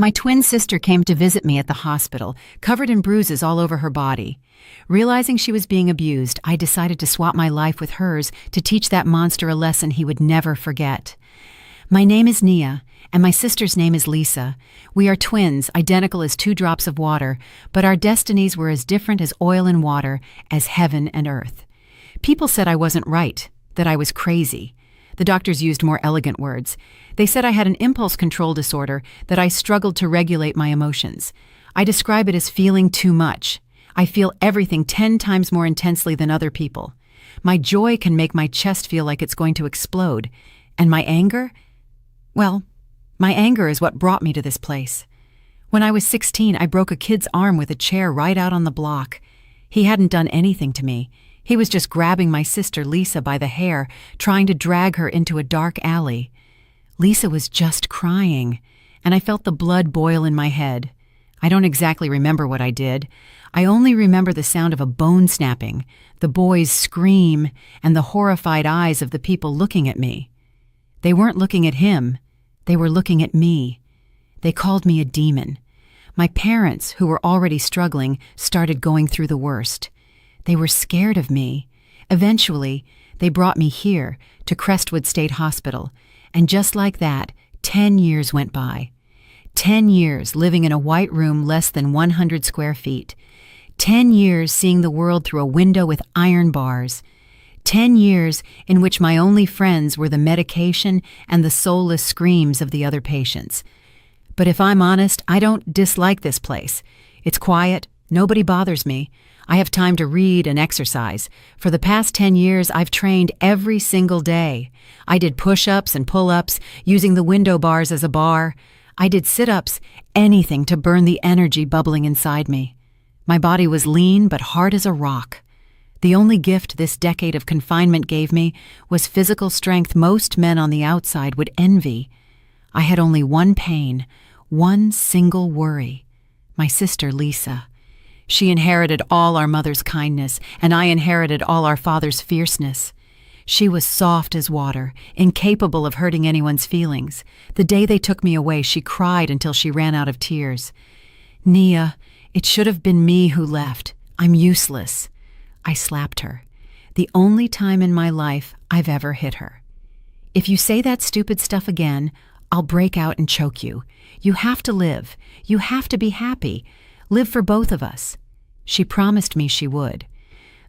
My twin sister came to visit me at the hospital, covered in bruises all over her body. Realizing she was being abused, I decided to swap my life with hers to teach that monster a lesson he would never forget. My name is Nia, and my sister's name is Lisa. We are twins, identical as 2 drops of water, but our destinies were as different as oil and water, as heaven and earth. People said I wasn't right, that I was crazy. The doctors used more elegant words. They said I had an impulse control disorder, that I struggled to regulate my emotions. I describe it as feeling too much. I feel everything 10 times more intensely than other people. My joy can make my chest feel like it's going to explode. And my anger? Well, my anger is what brought me to this place. When I was 16, I broke a kid's arm with a chair right out on the block. He hadn't done anything to me. He was just grabbing my sister Lisa by the hair, trying to drag her into a dark alley. Lisa was just crying, and I felt the blood boil in my head. I don't exactly remember what I did. I only remember the sound of a bone snapping, the boy's scream, and the horrified eyes of the people looking at me. They weren't looking at him. They were looking at me. They called me a demon. My parents, who were already struggling, started going through the worst. They were scared of me. Eventually, they brought me here, to Crestwood State Hospital, and just like that, 10 years went by. 10 years living in a white room less than 100 square feet. 10 years seeing the world through a window with iron bars. 10 years in which my only friends were the medication and the soulless screams of the other patients. But if I'm honest, I don't dislike this place. It's quiet, nobody bothers me. I have time to read and exercise. For the past 10 years, I've trained every single day. I did push-ups and pull-ups, using the window bars as a bar. I did sit-ups, anything to burn the energy bubbling inside me. My body was lean but hard as a rock. The only gift this decade of confinement gave me was physical strength most men on the outside would envy. I had only one pain, one single worry: my sister Lisa. She inherited all our mother's kindness, and I inherited all our father's fierceness. She was soft as water, incapable of hurting anyone's feelings. The day they took me away, she cried until she ran out of tears. "Nia, it should have been me who left. I'm useless." I slapped her. The only time in my life I've ever hit her. "If you say that stupid stuff again, I'll break out and choke you. You have to live. You have to be happy. Live for both of us." She promised me she would.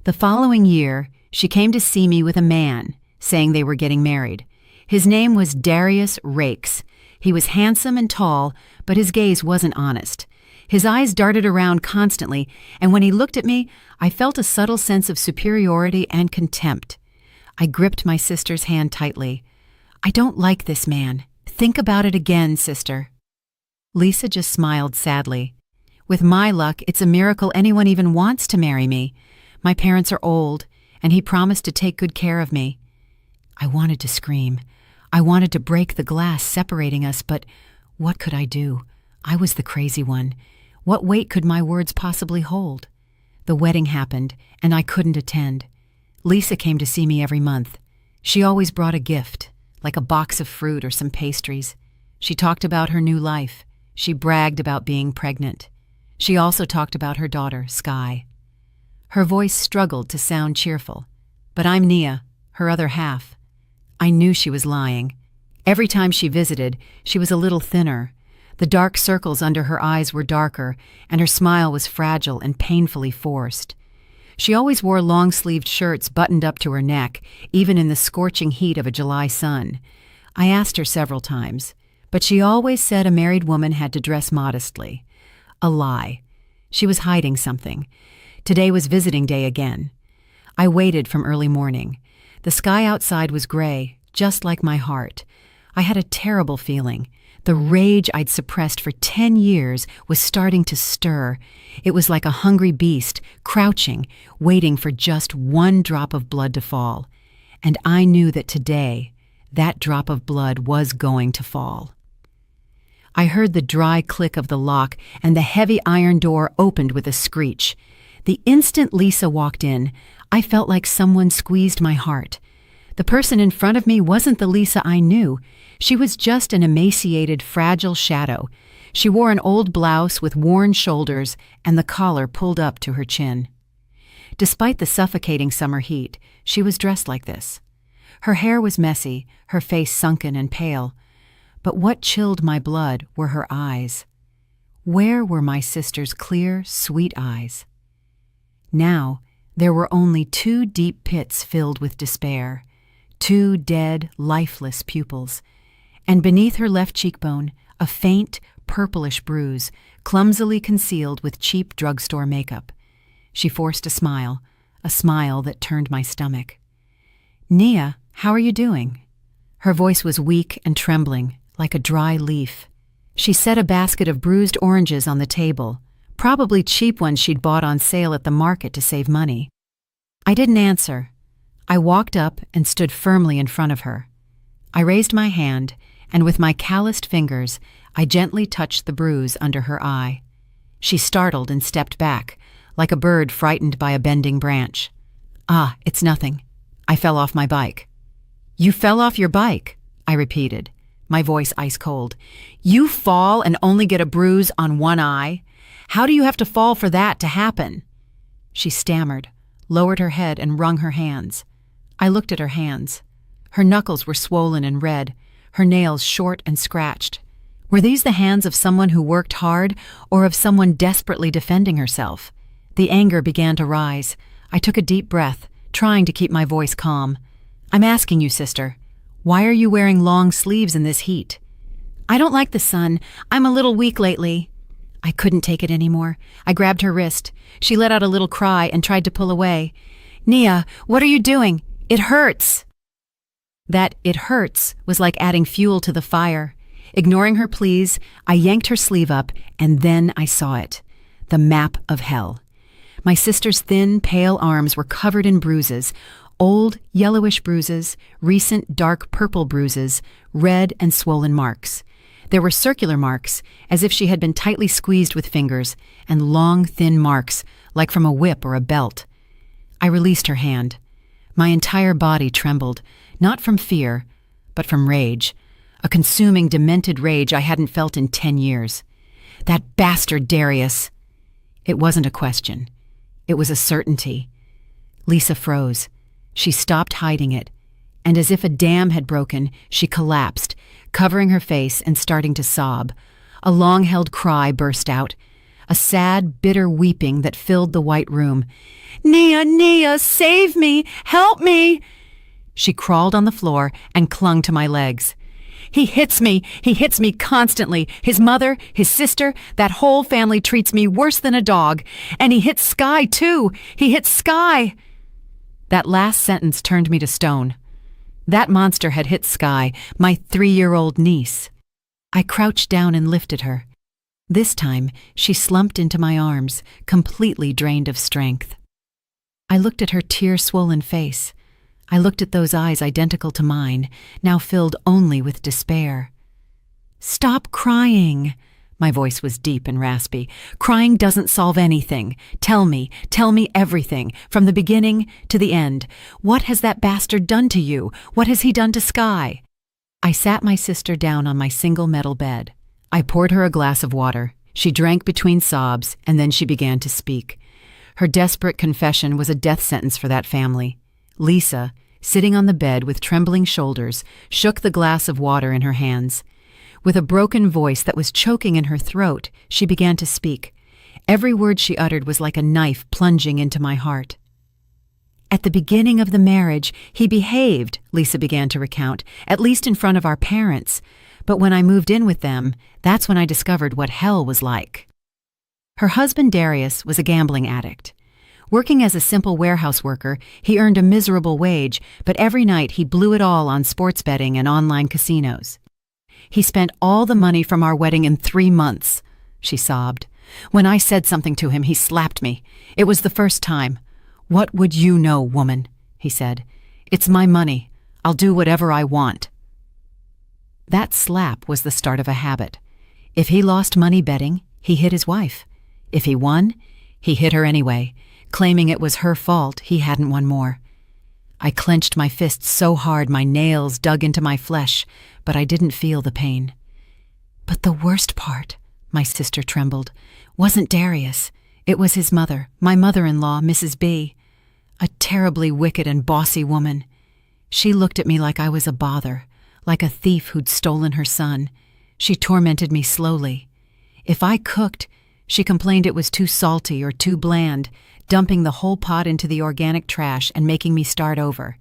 The following year, she came to see me with a man, saying they were getting married. His name was Darius Rakes. He was handsome and tall, but his gaze wasn't honest. His eyes darted around constantly, and when he looked at me, I felt a subtle sense of superiority and contempt. I gripped my sister's hand tightly. "I don't like this man. Think about it again, sister." Lisa just smiled sadly. "With my luck, it's a miracle anyone even wants to marry me. My parents are old, and he promised to take good care of me." I wanted to scream. I wanted to break the glass separating us, but what could I do? I was the crazy one. What weight could my words possibly hold? The wedding happened, and I couldn't attend. Lisa came to see me every month. She always brought a gift, like a box of fruit or some pastries. She talked about her new life. She bragged about being pregnant. She also talked about her daughter, Sky. Her voice struggled to sound cheerful. But I'm Nia, her other half. I knew she was lying. Every time she visited, she was a little thinner. The dark circles under her eyes were darker, and her smile was fragile and painfully forced. She always wore long-sleeved shirts buttoned up to her neck, even in the scorching heat of a July sun. I asked her several times, but she always said a married woman had to dress modestly. A lie. She was hiding something. Today was visiting day again. I waited from early morning. The sky outside was gray, just like my heart. I had a terrible feeling. The rage I'd suppressed for 10 years was starting to stir. It was like a hungry beast, crouching, waiting for just one drop of blood to fall. And I knew that today, that drop of blood was going to fall. I heard the dry click of the lock, and the heavy iron door opened with a screech. The instant Lisa walked in, I felt like someone squeezed my heart. The person in front of me wasn't the Lisa I knew. She was just an emaciated, fragile shadow. She wore an old blouse with worn shoulders and the collar pulled up to her chin. Despite the suffocating summer heat, she was dressed like this. Her hair was messy, her face sunken and pale, but what chilled my blood were her eyes. Where were my sister's clear, sweet eyes? Now, there were only 2 deep pits filled with despair, 2 dead, lifeless pupils, and beneath her left cheekbone, a faint, purplish bruise, clumsily concealed with cheap drugstore makeup. She forced a smile that turned my stomach. "Nia, how are you doing?" Her voice was weak and trembling, like a dry leaf. She set a basket of bruised oranges on the table, probably cheap ones she'd bought on sale at the market to save money. I didn't answer. I walked up and stood firmly in front of her. I raised my hand, and with my calloused fingers, I gently touched the bruise under her eye. She startled and stepped back, like a bird frightened by a bending branch. "Ah, it's nothing. I fell off my bike." "You fell off your bike?" I repeated, my voice ice cold. "You fall and only get a bruise on one eye? How do you have to fall for that to happen?" She stammered, lowered her head and wrung her hands. I looked at her hands. Her knuckles were swollen and red, her nails short and scratched. Were these the hands of someone who worked hard or of someone desperately defending herself? The anger began to rise. I took a deep breath, trying to keep my voice calm. "I'm asking you, sister, why are you wearing long sleeves in this heat?" "I don't like the sun. I'm a little weak lately." I couldn't take it anymore. I grabbed her wrist. She let out a little cry and tried to pull away. "Nia, what are you doing? It hurts." That "it hurts" was like adding fuel to the fire. Ignoring her pleas, I yanked her sleeve up, and then I saw it. The map of hell. My sister's thin, pale arms were covered in bruises, old, yellowish bruises, recent dark purple bruises, red and swollen marks. There were circular marks, as if she had been tightly squeezed with fingers, and long, thin marks, like from a whip or a belt. I released her hand. My entire body trembled, not from fear, but from rage. A consuming, demented rage I hadn't felt in 10 years. That bastard Darius! It wasn't a question. It was a certainty. Lisa froze. She stopped hiding it, and as if a dam had broken, she collapsed, covering her face and starting to sob. A long-held cry burst out, a sad, bitter weeping that filled the white room. "Nia, Nia, save me! Help me!" She crawled on the floor and clung to my legs. He hits me constantly. His mother, his sister, that whole family treats me worse than a dog. And he hits Sky, too. He hits Sky." That last sentence turned me to stone. That monster had hit Sky, my 3-year-old niece. I crouched down and lifted her. This time, she slumped into my arms, completely drained of strength. I looked at her tear-swollen face. I looked at those eyes identical to mine, now filled only with despair. "Stop crying." My voice was deep and raspy. "Crying doesn't solve anything. Tell me everything, from the beginning to the end. What has that bastard done to you? What has he done to Sky?" I sat my sister down on my single metal bed. I poured her a glass of water. She drank between sobs, and then she began to speak. Her desperate confession was a death sentence for that family. Lisa, sitting on the bed with trembling shoulders, shook the glass of water in her hands. With a broken voice that was choking in her throat, she began to speak. Every word she uttered was like a knife plunging into my heart. "At the beginning of the marriage, he behaved," Lisa began to recount, "at least in front of our parents. But when I moved in with them, that's when I discovered what hell was like." Her husband Darius was a gambling addict. Working as a simple warehouse worker, he earned a miserable wage, but every night he blew it all on sports betting and online casinos. "He spent all the money from our wedding in 3 months," she sobbed. "When I said something to him, he slapped me. It was the first time. 'What would you know, woman?' he said. 'It's my money. I'll do whatever I want.'" That slap was the start of a habit. If he lost money betting, he hit his wife. If he won, he hit her anyway, claiming it was her fault he hadn't won more. I clenched my fists so hard my nails dug into my flesh, but I didn't feel the pain. "But the worst part," My sister trembled. Wasn't Darius. It was his mother, my mother-in-law, Mrs. B. A terribly wicked and bossy woman. She looked at me like I was a bother, like a thief who'd stolen her son. She tormented me slowly. If I cooked, she complained it was too salty or too bland, dumping the whole pot into the organic trash and making me start over.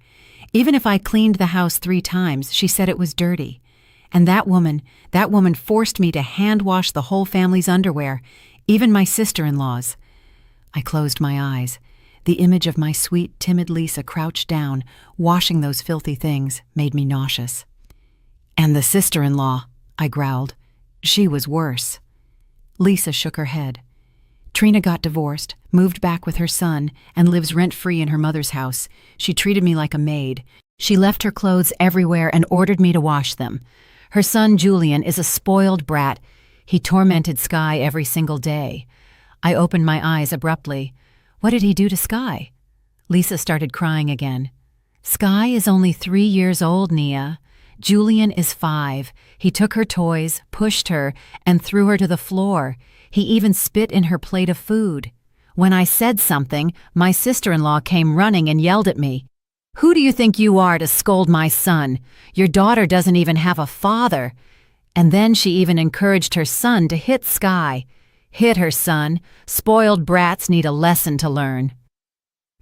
Even if I cleaned the house 3 times, she said it was dirty. And that woman forced me to hand wash the whole family's underwear, even my sister-in-law's. I closed my eyes. The image of my sweet, timid Lisa crouched down, washing those filthy things, made me nauseous. And the sister-in-law, I growled. She was worse. Lisa shook her head. Trina got divorced, moved back with her son, and lives rent-free in her mother's house. She treated me like a maid. She left her clothes everywhere and ordered me to wash them. Her son, Julian, is a spoiled brat. He tormented Sky every single day. I opened my eyes abruptly. What did he do to Sky? Lisa started crying again. Sky is only 3 years old, Nia. Julian is 5. He took her toys, pushed her, and threw her to the floor. He even spit in her plate of food. When I said something, my sister-in-law came running and yelled at me. Who do you think you are to scold my son? Your daughter doesn't even have a father. And then she even encouraged her son to hit Sky. Hit her son. Spoiled brats need a lesson to learn.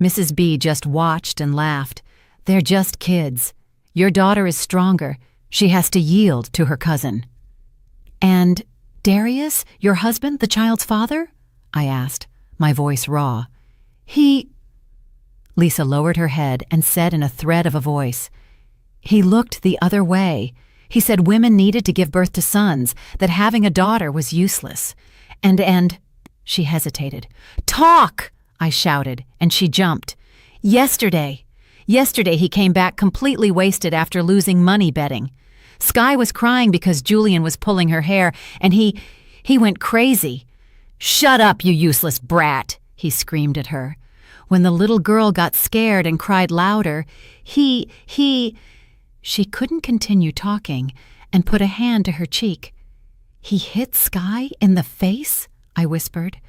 Mrs. B just watched and laughed. They're just kids. Your daughter is stronger. She has to yield to her cousin. And Darius, your husband, the child's father? I asked, my voice raw. Lisa lowered her head and said in a thread of a voice, he looked the other way. He said women needed to give birth to sons, that having a daughter was useless. And she hesitated. Talk! I shouted, and she jumped. Yesterday he came back completely wasted after losing money betting. Sky was crying because Julian was pulling her hair, and he went crazy. Shut up, you useless brat, he screamed at her. When the little girl got scared and cried louder, She couldn't continue talking and put a hand to her cheek. He hit Sky in the face? I whispered.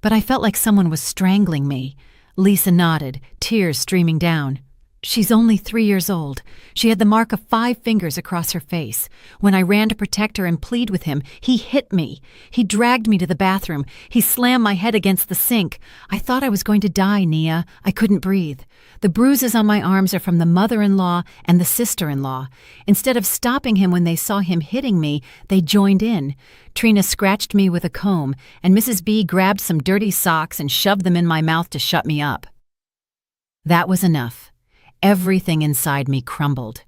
But I felt like someone was strangling me. Lisa nodded, tears streaming down. She's only 3 years old. She had the mark of 5 fingers across her face. When I ran to protect her and plead with him, he hit me. He dragged me to the bathroom. He slammed my head against the sink. I thought I was going to die, Nia. I couldn't breathe. The bruises on my arms are from the mother-in-law and the sister-in-law. Instead of stopping him when they saw him hitting me, they joined in. Trina scratched me with a comb, and Mrs. B grabbed some dirty socks and shoved them in my mouth to shut me up. That was enough. Everything inside me crumbled.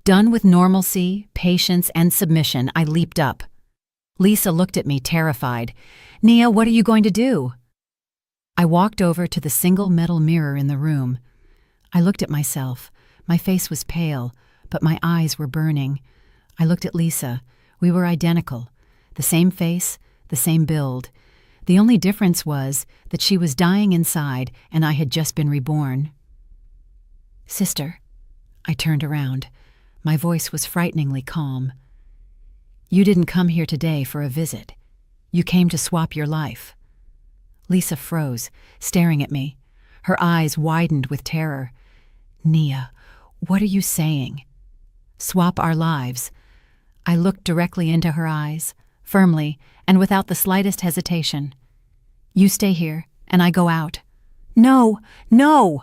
Done with normalcy, patience, and submission, I leaped up. Lisa looked at me terrified. Nia, what are you going to do? I walked over to the single metal mirror in the room. I looked at myself. My face was pale, but my eyes were burning. I looked at Lisa. We were identical. The same face, the same build. The only difference was that she was dying inside and I had just been reborn. Sister, I turned around. My voice was frighteningly calm. You didn't come here today for a visit. You came to swap your life. Lisa froze, staring at me. Her eyes widened with terror. Nia, what are you saying? Swap our lives. I looked directly into her eyes, firmly and without the slightest hesitation. You stay here, and I go out. No, no!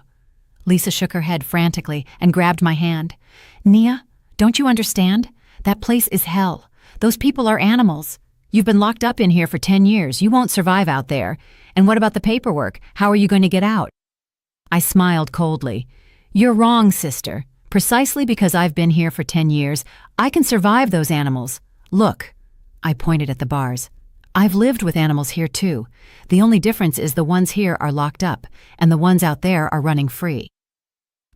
Lisa shook her head frantically and grabbed my hand. Nia, don't you understand? That place is hell. Those people are animals. You've been locked up in here for 10 years. You won't survive out there. And what about the paperwork? How are you going to get out? I smiled coldly. You're wrong, sister. Precisely because I've been here for 10 years, I can survive those animals. Look, I pointed at the bars. I've lived with animals here too. The only difference is the ones here are locked up, and the ones out there are running free.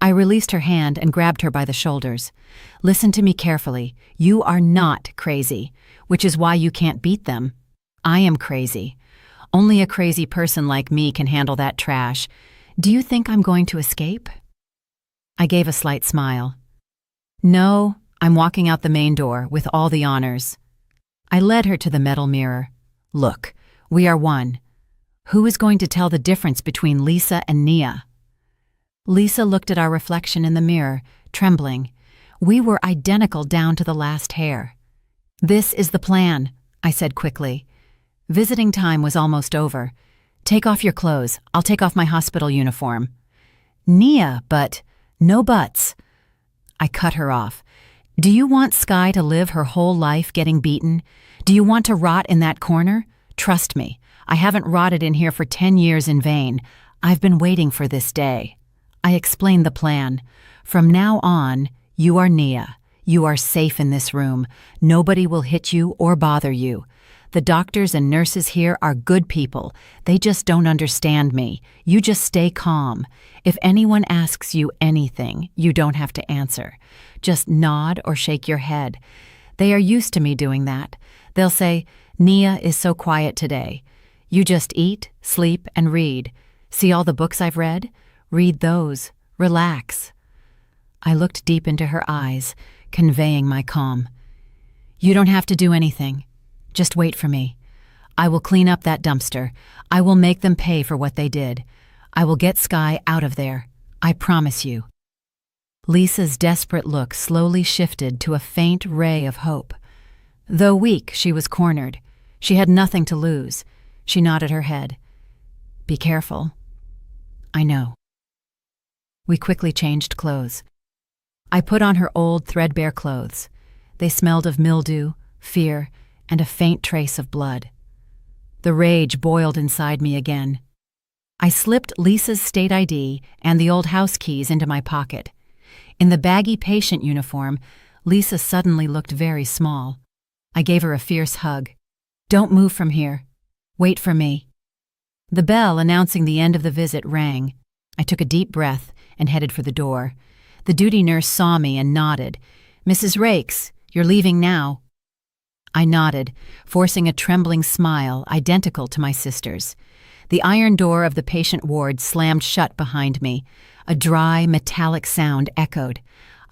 I released her hand and grabbed her by the shoulders. Listen to me carefully. You are not crazy, which is why you can't beat them. I am crazy. Only a crazy person like me can handle that trash. Do you think I'm going to escape? I gave a slight smile. No, I'm walking out the main door with all the honors. I led her to the metal mirror. Look, we are one. Who is going to tell the difference between Lisa and Nia? Lisa looked at our reflection in the mirror, trembling. We were identical down to the last hair. This is the plan, I said quickly. Visiting time was almost over. Take off your clothes. I'll take off my hospital uniform. Nia, but no buts. I cut her off. Do you want Sky to live her whole life getting beaten? Do you want to rot in that corner? Trust me, I haven't rotted in here for 10 years in vain. I've been waiting for this day. I explained the plan. From now on, you are Nia. You are safe in this room. Nobody will hit you or bother you. The doctors and nurses here are good people. They just don't understand me. You just stay calm. If anyone asks you anything, you don't have to answer. Just nod or shake your head. They are used to me doing that. They'll say, Nia is so quiet today. You just eat, sleep, and read. See all the books I've read? Read those. Relax. I looked deep into her eyes, conveying my calm. You don't have to do anything. Just wait for me. I will clean up that dumpster. I will make them pay for what they did. I will get Sky out of there. I promise you. Lisa's desperate look slowly shifted to a faint ray of hope. Though weak, she was cornered. She had nothing to lose. She nodded her head. Be careful. I know. We quickly changed clothes. I put on her old, threadbare clothes. They smelled of mildew, fear, and a faint trace of blood. The rage boiled inside me again. I slipped Lisa's state ID and the old house keys into my pocket. In the baggy patient uniform, Lisa suddenly looked very small. I gave her a fierce hug. Don't move from here. Wait for me. The bell announcing the end of the visit rang. I took a deep breath and headed for the door. The duty nurse saw me and nodded. Mrs. Rakes, you're leaving now. I nodded, forcing a trembling smile identical to my sister's. The iron door of the patient ward slammed shut behind me. A dry, metallic sound echoed.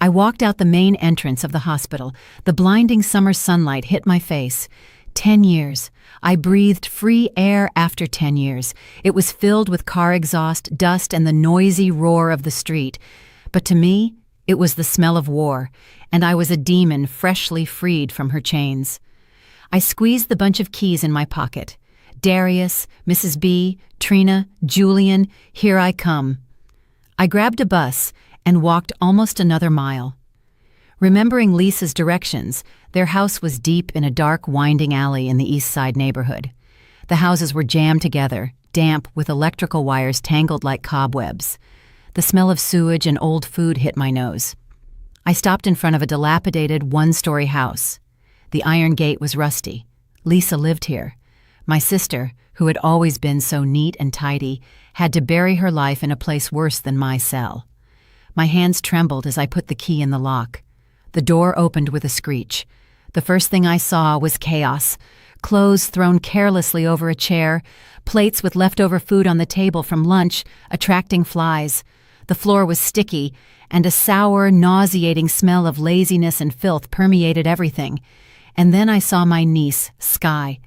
I walked out the main entrance of the hospital. The blinding summer sunlight hit my face. 10 years. I breathed free air after 10 years. It was filled with car exhaust, dust, and the noisy roar of the street. But to me, it was the smell of war, and I was a demon freshly freed from her chains. I squeezed the bunch of keys in my pocket. Darius, Mrs. B, Trina, Julian, here I come. I grabbed a bus and walked almost another mile. Remembering Lisa's directions, their house was deep in a dark, winding alley in the East Side neighborhood. The houses were jammed together, damp with electrical wires tangled like cobwebs. The smell of sewage and old food hit my nose. I stopped in front of a dilapidated one-story house. The iron gate was rusty. Lisa lived here. My sister, who had always been so neat and tidy, had to bury her life in a place worse than my cell. My hands trembled as I put the key in the lock. The door opened with a screech. The first thing I saw was chaos. Clothes thrown carelessly over a chair, plates with leftover food on the table from lunch, attracting flies. The floor was sticky, and a sour, nauseating smell of laziness and filth permeated everything. And then I saw my niece, Sky.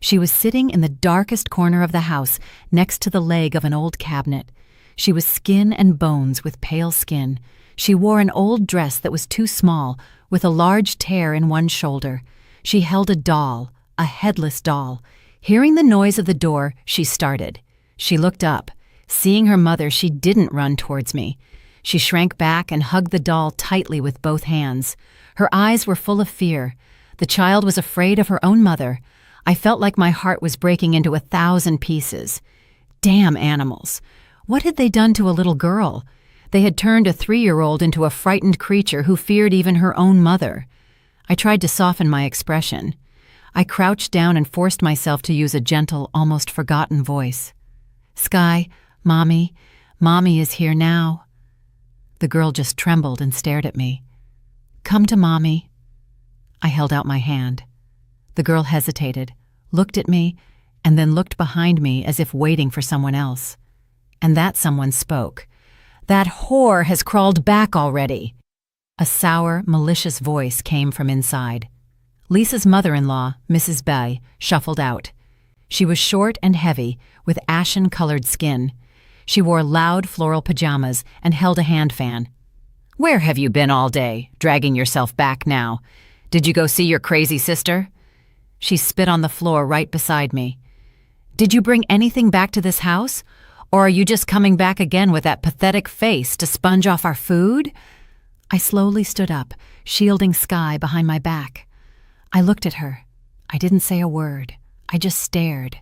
She was sitting in the darkest corner of the house, next to the leg of an old cabinet. She was skin and bones with pale skin. She wore an old dress that was too small, with a large tear in one shoulder. She held a doll, a headless doll. Hearing the noise of the door, she started. She looked up. Seeing her mother, she didn't run towards me. She shrank back and hugged the doll tightly with both hands. Her eyes were full of fear. The child was afraid of her own mother. I felt like my heart was breaking into 1,000 pieces. Damn animals. What had they done to a little girl? They had turned a 3-year-old into a frightened creature who feared even her own mother. I tried to soften my expression. I crouched down and forced myself to use a gentle, almost forgotten voice. Sky, Mommy is here now. The girl just trembled and stared at me. Come to Mommy. I held out my hand. The girl hesitated, looked at me, and then looked behind me as if waiting for someone else. And that someone spoke. That whore has crawled back already. A sour, malicious voice came from inside. Lisa's mother-in-law, Mrs. Bay, shuffled out. She was short and heavy, with ashen-colored skin. She wore loud floral pajamas and held a hand fan. "Where have you been all day, dragging yourself back now? Did you go see your crazy sister?" She spit on the floor right beside me. "Did you bring anything back to this house? Or are you just coming back again with that pathetic face to sponge off our food?" I slowly stood up, shielding Sky behind my back. I looked at her. I didn't say a word. I just stared.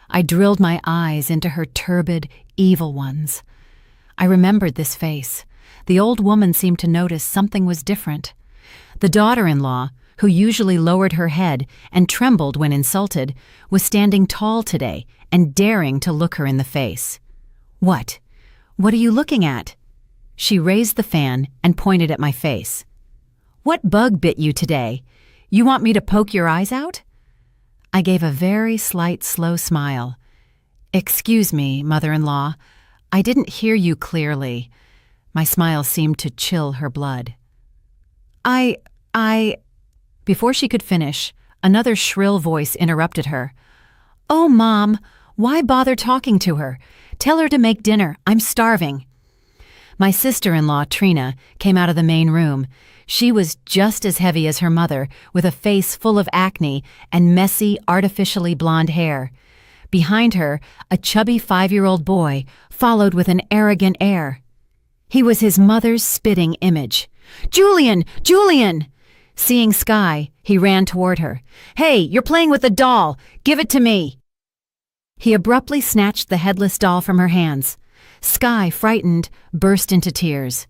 I drilled my eyes into her turbid, evil ones. I remembered this face. The old woman seemed to notice something was different. The daughter-in-law, who usually lowered her head and trembled when insulted, was standing tall today and daring to look her in the face. "What? What are you looking at?" She raised the fan and pointed at my face. "What bug bit you today? You want me to poke your eyes out?" I gave a very slight, slow smile. "Excuse me, mother-in-law. I didn't hear you clearly." My smile seemed to chill her blood. I... Before she could finish, another shrill voice interrupted her. "Oh, Mom, why bother talking to her? Tell her to make dinner. I'm starving." My sister-in-law, Trina, came out of the main room. She was just as heavy as her mother, with a face full of acne and messy, artificially blonde hair. Behind her, a chubby 5-year-old boy followed with an arrogant air. He was his mother's spitting image. "Julian! Julian!" Seeing Sky, he ran toward her. "Hey, you're playing with a doll! Give it to me!" He abruptly snatched the headless doll from her hands. Sky, frightened, burst into tears.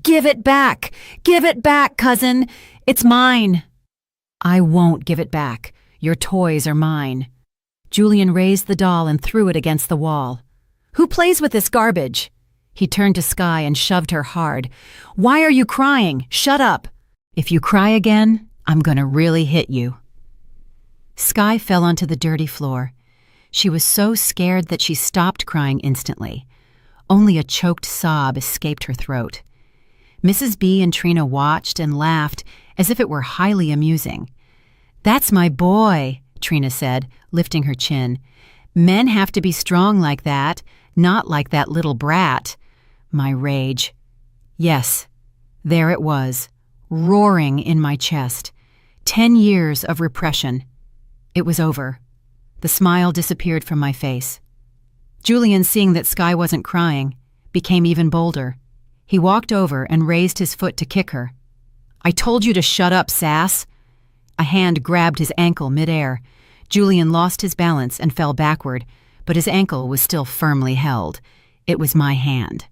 "Give it back! Give it back, cousin! It's mine!" "I won't give it back. Your toys are mine." Julian raised the doll and threw it against the wall. "Who plays with this garbage?" He turned to Sky and shoved her hard. "Why are you crying? Shut up! If you cry again, I'm gonna really hit you." Sky fell onto the dirty floor. She was so scared that she stopped crying instantly. Only a choked sob escaped her throat. Mrs. B and Trina watched and laughed as if it were highly amusing. "That's my boy," Trina said, lifting her chin. "Men have to be strong like that, not like that little brat." My rage. Yes, there it was, roaring in my chest. 10 years of repression. It was over. The smile disappeared from my face. Julian, seeing that Sky wasn't crying, became even bolder. He walked over and raised his foot to kick her. "I told you to shut up, sass!" A hand grabbed his ankle midair. Julian lost his balance and fell backward, but his ankle was still firmly held. It was my hand.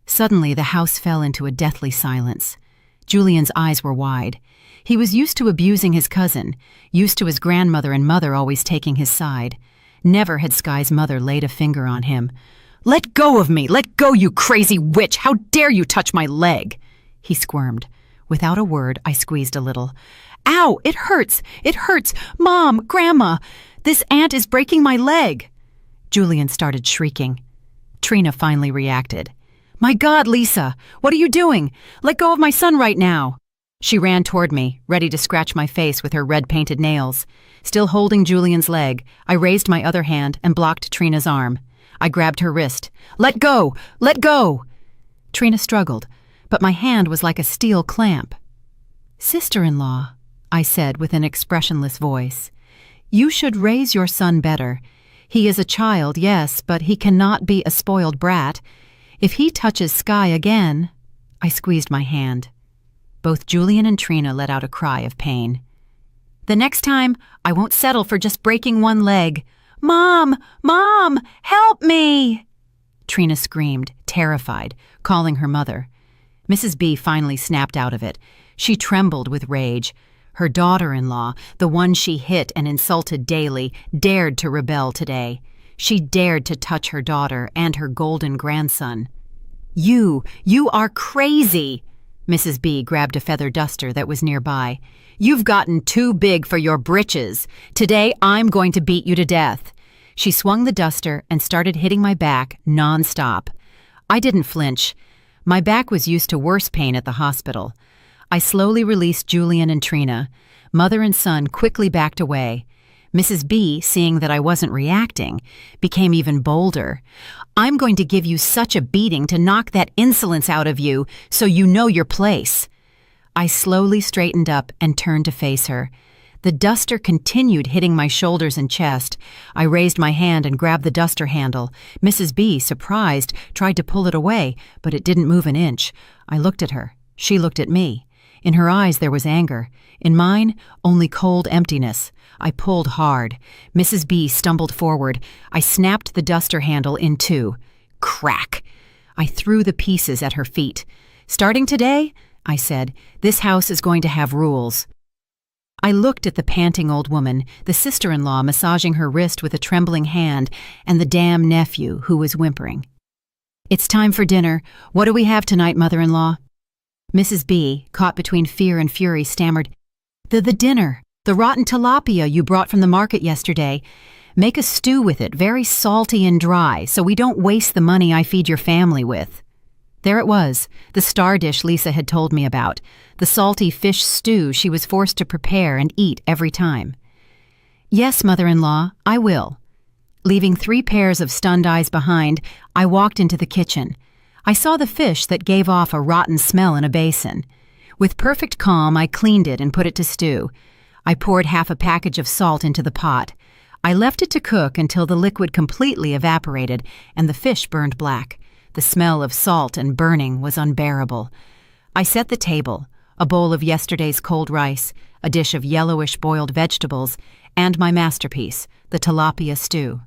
Suddenly, the house fell into a deathly silence. Julian's eyes were wide. He was used to abusing his cousin, used to his grandmother and mother always taking his side. Never had Sky's mother laid a finger on him. "Let go of me! Let go, you crazy witch! How dare you touch my leg!" He squirmed. Without a word, I squeezed a little. "Ow! It hurts! It hurts! Mom! Grandma! This ant is breaking my leg!" Julian started shrieking. Trina finally reacted. "My God, Lisa! What are you doing? Let go of my son right now!" She ran toward me, ready to scratch my face with her red-painted nails. Still holding Julian's leg, I raised my other hand and blocked Trina's arm. I grabbed her wrist. "Let go! Let go!" Trina struggled, but my hand was like a steel clamp. "Sister-in-law," I said with an expressionless voice, "you should raise your son better. He is a child, yes, but he cannot be a spoiled brat. If he touches Sky again—" I squeezed my hand. Both Julian and Trina let out a cry of pain. "The next time, I won't settle for just breaking one leg. Mom! Mom! Help me!" Trina screamed, terrified, calling her mother. Mrs. B finally snapped out of it. She trembled with rage. Her daughter-in-law, the one she hit and insulted daily, dared to rebel today. She dared to touch her daughter and her golden grandson. You are crazy!" Mrs. B grabbed a feather duster that was nearby. "You've gotten too big for your britches. Today I'm going to beat you to death." She swung the duster and started hitting my back non-stop. I didn't flinch. My back was used to worse pain at the hospital. I slowly released Julian and Trina. Mother and son quickly backed away. Mrs. B, seeing that I wasn't reacting, became even bolder. "I'm going to give you such a beating to knock that insolence out of you so you know your place." I slowly straightened up and turned to face her. The duster continued hitting my shoulders and chest. I raised my hand and grabbed the duster handle. Mrs. B, surprised, tried to pull it away, but it didn't move an inch. I looked at her. She looked at me. In her eyes there was anger. In mine, only cold emptiness. I pulled hard. Mrs. B stumbled forward. I snapped the duster handle in two. Crack! I threw the pieces at her feet. "Starting today," I said, "this house is going to have rules." I looked at the panting old woman, the sister-in-law massaging her wrist with a trembling hand, and the damn nephew who was whimpering. "It's time for dinner. What do we have tonight, mother-in-law?" Mrs. B, caught between fear and fury, stammered, The dinner. The rotten tilapia you brought from the market yesterday. Make a stew with it, very salty and dry, so we don't waste the money I feed your family with." There it was, the star dish Lisa had told me about, the salty fish stew she was forced to prepare and eat every time. "Yes, mother-in-law, I will." Leaving 3 pairs of stunned eyes behind, I walked into the kitchen. I saw the fish that gave off a rotten smell in a basin. With perfect calm, I cleaned it and put it to stew. I poured half a package of salt into the pot. I left it to cook until the liquid completely evaporated and the fish burned black. The smell of salt and burning was unbearable. I set the table, a bowl of yesterday's cold rice, a dish of yellowish boiled vegetables, and my masterpiece, the tilapia stew.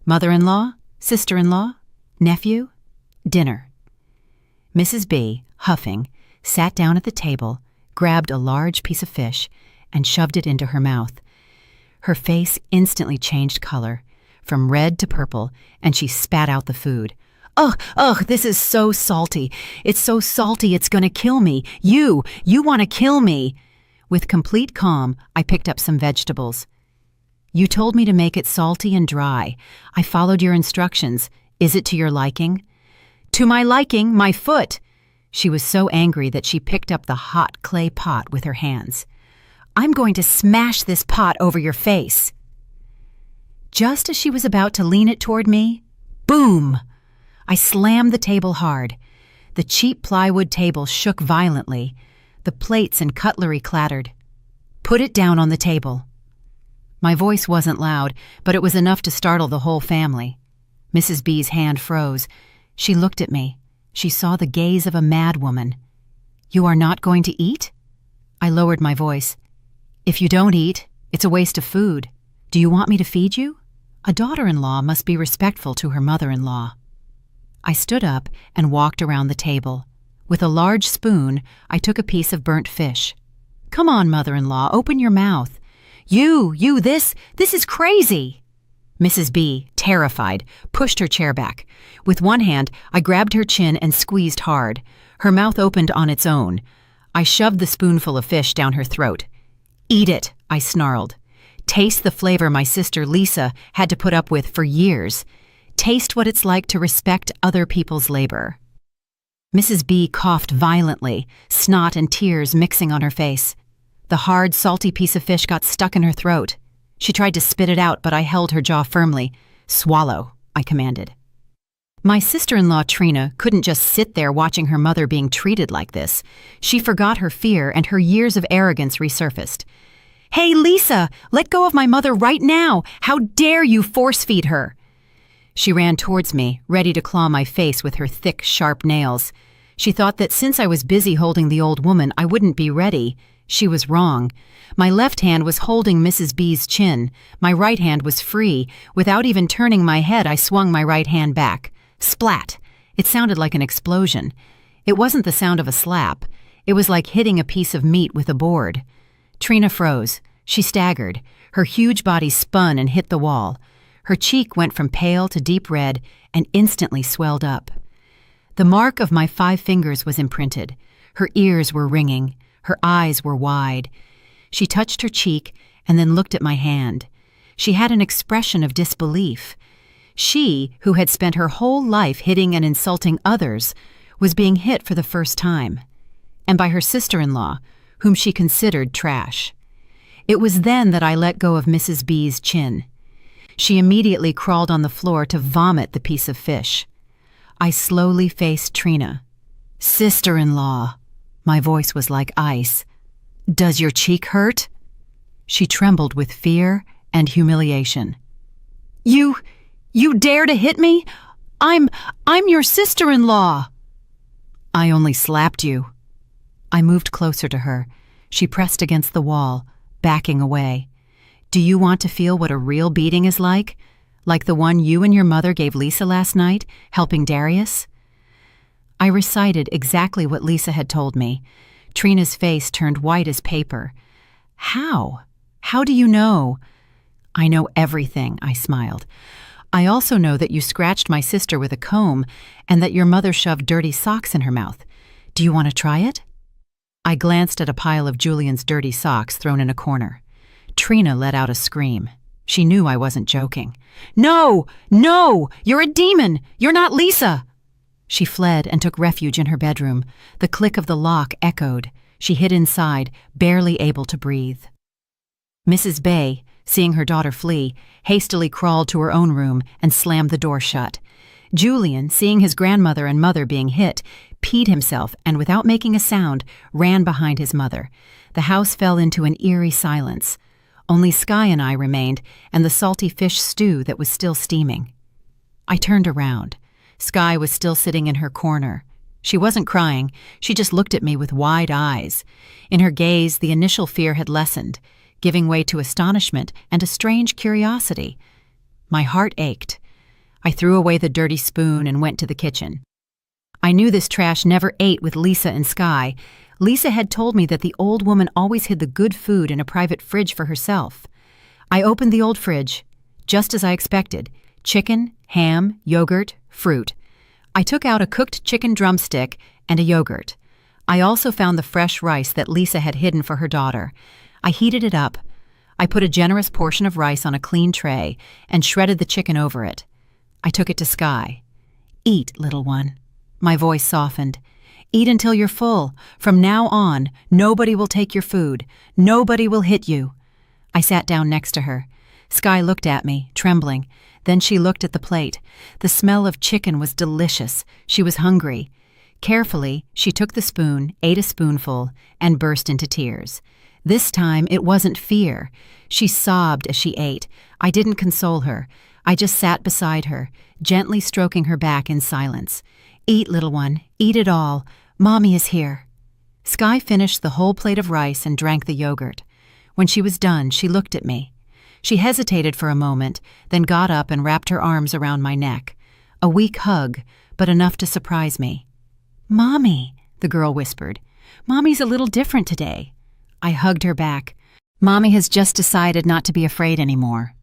Mother-in-law, sister-in-law, nephew, dinner. Mrs. B, huffing, sat down at the table, grabbed a large piece of fish, and shoved it into her mouth. Her face instantly changed color, from red to purple, and she spat out the food. "Ugh, ugh, this is so salty. It's so salty it's gonna kill me. You want to kill me." With complete calm, I picked up some vegetables. "You told me to make it salty and dry. I followed your instructions. Is it to your liking?" "To my liking, my foot." She was so angry that she picked up the hot clay pot with her hands. "I'm going to smash this pot over your face." Just as she was about to lean it toward me, boom! I slammed the table hard. The cheap plywood table shook violently. The plates and cutlery clattered. "Put it down on the table." My voice wasn't loud, but it was enough to startle the whole family. Mrs. B's hand froze. She looked at me. She saw the gaze of a mad woman. "You are not going to eat?" I lowered my voice. "If you don't eat, it's a waste of food. Do you want me to feed you?" A daughter-in-law must be respectful to her mother-in-law. I stood up and walked around the table. With a large spoon, I took a piece of burnt fish. "Come on, mother-in-law, open your mouth." This is crazy." Mrs. B, terrified, pushed her chair back. With one hand, I grabbed her chin and squeezed hard. Her mouth opened on its own. I shoved the spoonful of fish down her throat. "Eat it," I snarled. "Taste the flavor my sister Lisa had to put up with for years. Taste what it's like to respect other people's labor." Mrs. B coughed violently, snot and tears mixing on her face. The hard, salty piece of fish got stuck in her throat. She tried to spit it out, but I held her jaw firmly. "Swallow," I commanded. My sister-in-law Trina couldn't just sit there watching her mother being treated like this. She forgot her fear and her years of arrogance resurfaced. "Hey, Lisa, let go of my mother right now! How dare you force-feed her!" She ran towards me, ready to claw my face with her thick, sharp nails. She thought that since I was busy holding the old woman, I wouldn't be ready. She was wrong. My left hand was holding Mrs. B's chin. My right hand was free. Without even turning my head, I swung my right hand back. Splat! It sounded like an explosion. It wasn't the sound of a slap. It was like hitting a piece of meat with a board. Trina froze. She staggered. Her huge body spun and hit the wall. Her cheek went from pale to deep red and instantly swelled up. The mark of my 5 fingers was imprinted. Her ears were ringing. Her eyes were wide. She touched her cheek and then looked at my hand. She had an expression of disbelief. She, who had spent her whole life hitting and insulting others, was being hit for the first time. And by her sister-in-law, whom she considered trash. It was then that I let go of Mrs. B's chin. She immediately crawled on the floor to vomit the piece of fish. I slowly faced Trina. "Sister-in-law." My voice was like ice. "Does your cheek hurt?" She trembled with fear and humiliation. You dare to hit me? I'm your sister-in-law." "I only slapped you." I moved closer to her. She pressed against the wall, backing away. "Do you want to feel what a real beating is like? Like the one you and your mother gave Lisa last night, helping Darius?" I recited exactly what Lisa had told me. Trina's face turned white as paper. "How? How do you know?" "I know everything," I smiled. "I also know that you scratched my sister with a comb and that your mother shoved dirty socks in her mouth. Do you want to try it?" I glanced at a pile of Julian's dirty socks thrown in a corner. Trina let out a scream. She knew I wasn't joking. "No! No! You're a demon! You're not Lisa!" She fled and took refuge in her bedroom. The click of the lock echoed. She hid inside, barely able to breathe. Mrs. Bay, seeing her daughter flee, hastily crawled to her own room and slammed the door shut. Julian, seeing his grandmother and mother being hit, peed himself and, without making a sound, ran behind his mother. The house fell into an eerie silence. Only Sky and I remained, and the salty fish stew that was still steaming. I turned around. Sky was still sitting in her corner. She wasn't crying, she just looked at me with wide eyes. In her gaze, the initial fear had lessened, giving way to astonishment and a strange curiosity. My heart ached. I threw away the dirty spoon and went to the kitchen. I knew this trash never ate with Lisa and Sky. Lisa had told me that the old woman always hid the good food in a private fridge for herself. I opened the old fridge, just as I expected: chicken, ham, yogurt, fruit. I took out a cooked chicken drumstick and a yogurt. I also found the fresh rice that Lisa had hidden for her daughter. I heated it up. I put a generous portion of rice on a clean tray and shredded the chicken over it. I took it to Sky. "Eat, little one." My voice softened. "Eat until you're full. From now on, nobody will take your food. Nobody will hit you." I sat down next to her. Sky looked at me, trembling. Then she looked at the plate. The smell of chicken was delicious. She was hungry. Carefully, she took the spoon, ate a spoonful, and burst into tears. This time, it wasn't fear. She sobbed as she ate. I didn't console her. I just sat beside her, gently stroking her back in silence. "Eat, little one. Eat it all. Mommy is here." Sky finished the whole plate of rice and drank the yogurt. When she was done, she looked at me. She hesitated for a moment, then got up and wrapped her arms around my neck. A weak hug, but enough to surprise me. "Mommy," the girl whispered. "Mommy's a little different today." I hugged her back. "Mommy has just decided not to be afraid anymore."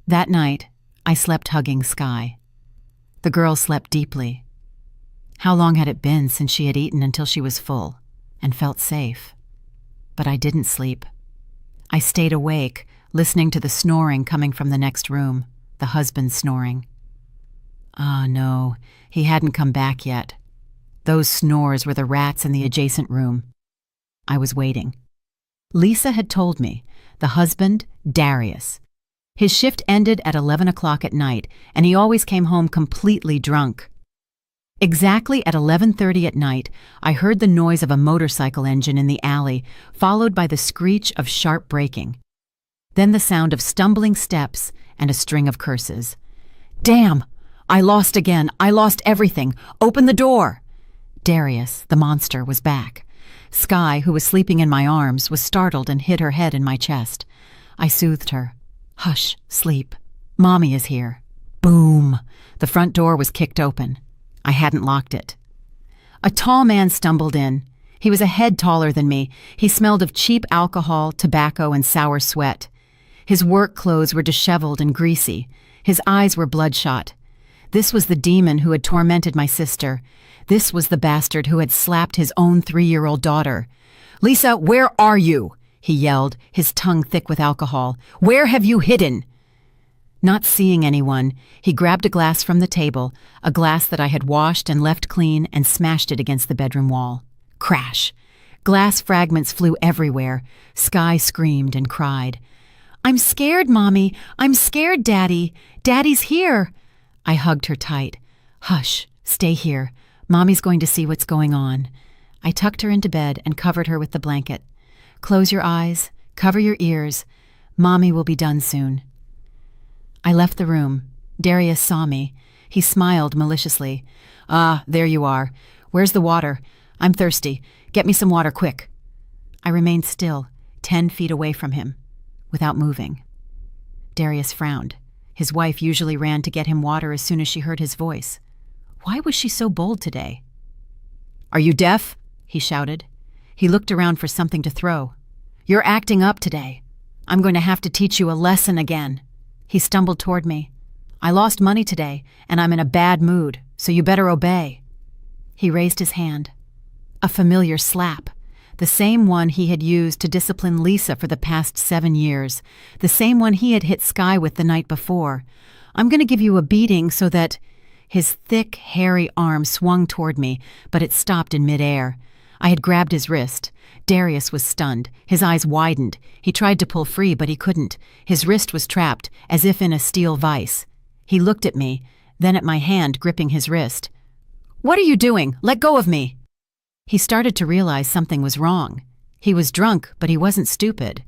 That night, I slept hugging Sky. The girl slept deeply. How long had it been since she had eaten until she was full and felt safe? But I didn't sleep. I stayed awake, listening to the snoring coming from the next room, the husband snoring. Ah, no, he hadn't come back yet. Those snores were the rats in the adjacent room. I was waiting. Lisa had told me, the husband, Darius. His shift ended at 11 o'clock at night, and he always came home completely drunk. Exactly at 11:30 at night, I heard the noise of a motorcycle engine in the alley, followed by the screech of sharp braking. Then the sound of stumbling steps and a string of curses. "Damn! I lost again! I lost everything! Open the door!" Darius, the monster, was back. Sky, who was sleeping in my arms, was startled and hid her head in my chest. I soothed her. "Hush, sleep. Mommy is here." Boom! The front door was kicked open. I hadn't locked it. A tall man stumbled in. He was a head taller than me. He smelled of cheap alcohol, tobacco, and sour sweat. His work clothes were disheveled and greasy. His eyes were bloodshot. This was the demon who had tormented my sister. This was the bastard who had slapped his own 3-year-old daughter. "Lisa, where are you?" he yelled, his tongue thick with alcohol. "Where have you hidden?" Not seeing anyone, he grabbed a glass from the table, a glass that I had washed and left clean, and smashed it against the bedroom wall. Crash! Glass fragments flew everywhere. Sky screamed and cried. "I'm scared, Mommy. I'm scared, Daddy. Daddy's here." I hugged her tight. "Hush, stay here. Mommy's going to see what's going on." I tucked her into bed and covered her with the blanket. "Close your eyes. Cover your ears. Mommy will be done soon." I left the room. Darius saw me. He smiled maliciously. "Ah, there you are. Where's the water? I'm thirsty. Get me some water quick." I remained still, 10 feet away from him, without moving. Darius frowned. His wife usually ran to get him water as soon as she heard his voice. Why was she so bold today? "Are you deaf?" he shouted. He looked around for something to throw. "You're acting up today. I'm going to have to teach you a lesson again." He stumbled toward me. "I lost money today, and I'm in a bad mood, so you better obey." He raised his hand. A familiar slap. The same one he had used to discipline Lisa for the past 7 years. The same one he had hit Sky with the night before. "I'm going to give you a beating so that—" His thick, hairy arm swung toward me, but it stopped in midair. I had grabbed his wrist. Darius was stunned. His eyes widened. He tried to pull free, but he couldn't. His wrist was trapped, as if in a steel vise. He looked at me, then at my hand gripping his wrist. "What are you doing? Let go of me!" He started to realize something was wrong. He was drunk, but he wasn't stupid.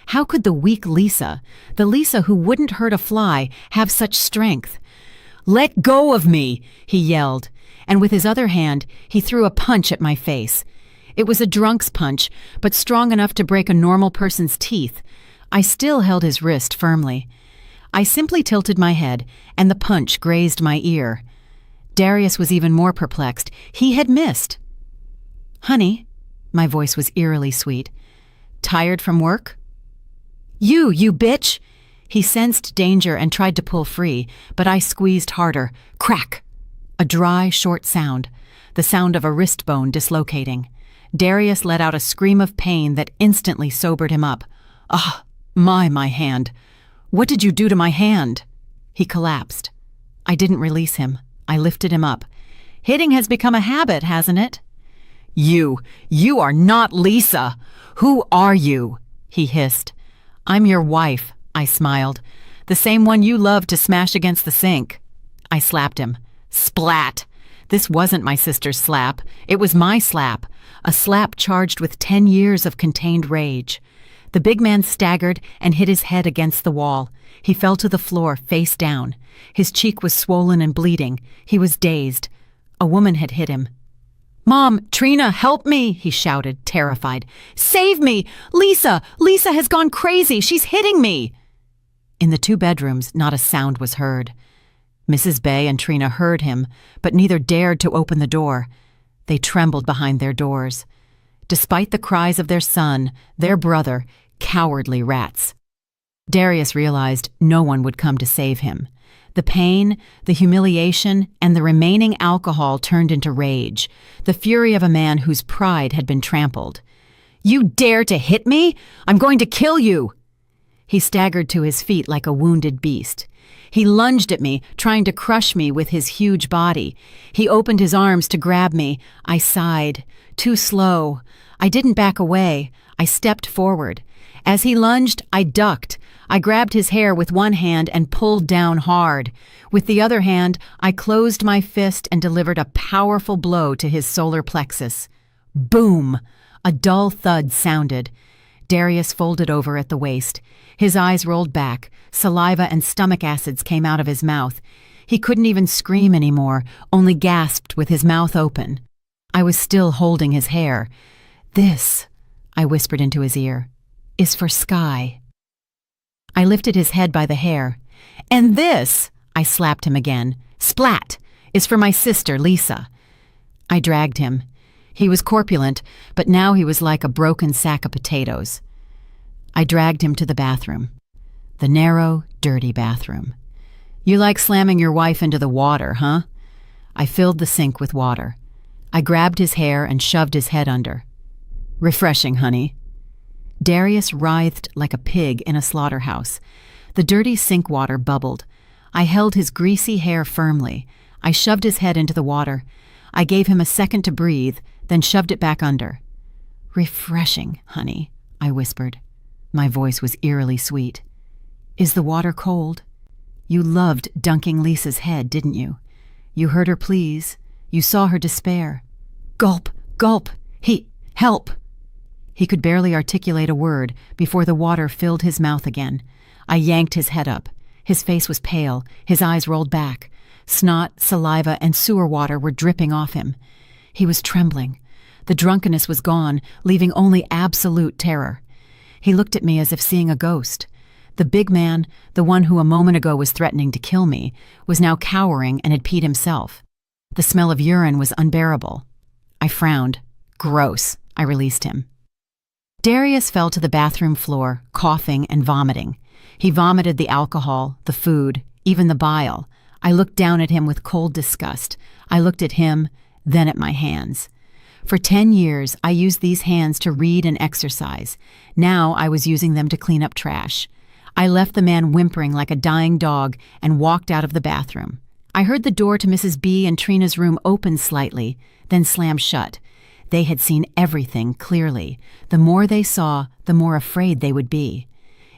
How could the weak Lisa, the Lisa who wouldn't hurt a fly, have such strength? "Let go of me!" he yelled, and with his other hand, he threw a punch at my face. It was a drunk's punch, but strong enough to break a normal person's teeth. I still held his wrist firmly. I simply tilted my head, and the punch grazed my ear. Darius was even more perplexed. He had missed. "Honey," my voice was eerily sweet. "Tired from work?" You bitch!" He sensed danger and tried to pull free, but I squeezed harder. Crack! A dry, short sound, the sound of a wrist bone dislocating. Darius let out a scream of pain that instantly sobered him up. "Ah, my hand. What did you do to my hand?" He collapsed. I didn't release him. I lifted him up. "Hitting has become a habit, hasn't it?" You are not Lisa. Who are you?" he hissed. "I'm your wife," I smiled. "The same one you love to smash against the sink." I slapped him. Splat! This wasn't my sister's slap. It was my slap. A slap charged with 10 years of contained rage. The big man staggered and hit his head against the wall. He fell to the floor, face down. His cheek was swollen and bleeding. He was dazed. A woman had hit him. "Mom, Trina, help me!" he shouted, terrified. "Save me! Lisa! Lisa has gone crazy! She's hitting me!" In the 2 bedrooms, not a sound was heard. Mrs. Bay and Trina heard him, but neither dared to open the door. They trembled behind their doors. Despite the cries of their son, their brother, cowardly rats. Darius realized no one would come to save him. The pain, the humiliation, and the remaining alcohol turned into rage, the fury of a man whose pride had been trampled. "You dare to hit me? I'm going to kill you!" He staggered to his feet like a wounded beast. He lunged at me, trying to crush me with his huge body. He opened his arms to grab me. I sighed. Too slow. I didn't back away. I stepped forward. As he lunged, I ducked. I grabbed his hair with one hand and pulled down hard. With the other hand, I closed my fist and delivered a powerful blow to his solar plexus. Boom! A dull thud sounded. Darius folded over at the waist. His eyes rolled back. Saliva and stomach acids came out of his mouth. He couldn't even scream anymore, only gasped with his mouth open. I was still holding his hair. "This," I whispered into his ear, "is for Sky." I lifted his head by the hair. "And this," I slapped him again, "splat, is for my sister, Lisa." I dragged him. He was corpulent, but now he was like a broken sack of potatoes. I dragged him to the bathroom. The narrow, dirty bathroom. "You like slamming your wife into the water, huh?" I filled the sink with water. I grabbed his hair and shoved his head under. "Refreshing, honey." Darius writhed like a pig in a slaughterhouse. The dirty sink water bubbled. I held his greasy hair firmly. I shoved his head into the water. I gave him a second to breathe, then shoved it back under. "Refreshing, honey," I whispered. My voice was eerily sweet. "Is the water cold? You loved dunking Lisa's head, didn't you? You heard her pleas. You saw her despair. Gulp, gulp. Help!" He could barely articulate a word before the water filled his mouth again. I yanked his head up. His face was pale, his eyes rolled back. Snot, saliva, and sewer water were dripping off him. He was trembling. The drunkenness was gone, leaving only absolute terror. He looked at me as if seeing a ghost. The big man, the one who a moment ago was threatening to kill me, was now cowering and had peed himself. The smell of urine was unbearable. I frowned. "Gross." I released him. Darius fell to the bathroom floor, coughing and vomiting. He vomited the alcohol, the food, even the bile. I looked down at him with cold disgust. I looked at him, then at my hands. For 10 years, I used these hands to read and exercise. Now I was using them to clean up trash. I left the man whimpering like a dying dog and walked out of the bathroom. I heard the door to Mrs. B and Trina's room open slightly, then slam shut. They had seen everything clearly. The more they saw, the more afraid they would be.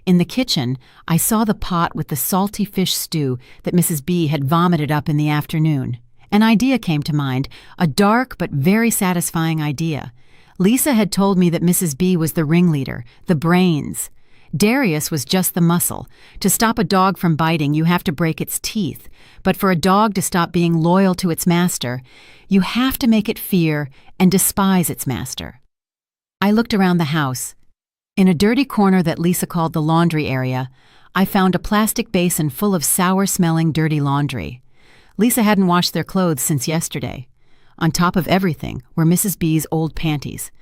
In the kitchen, I saw the pot with the salty fish stew that Mrs. B had vomited up in the afternoon. An idea came to mind, a dark but very satisfying idea. Lisa had told me that Mrs. B was the ringleader, the brains. Darius was just the muscle. To stop a dog from biting, you have to break its teeth. But for a dog to stop being loyal to its master, you have to make it fear and despise its master. I looked around the house. In a dirty corner that Lisa called the laundry area, I found a plastic basin full of sour-smelling dirty laundry. Lisa hadn't washed their clothes since yesterday. On top of everything were Mrs. B's old panties.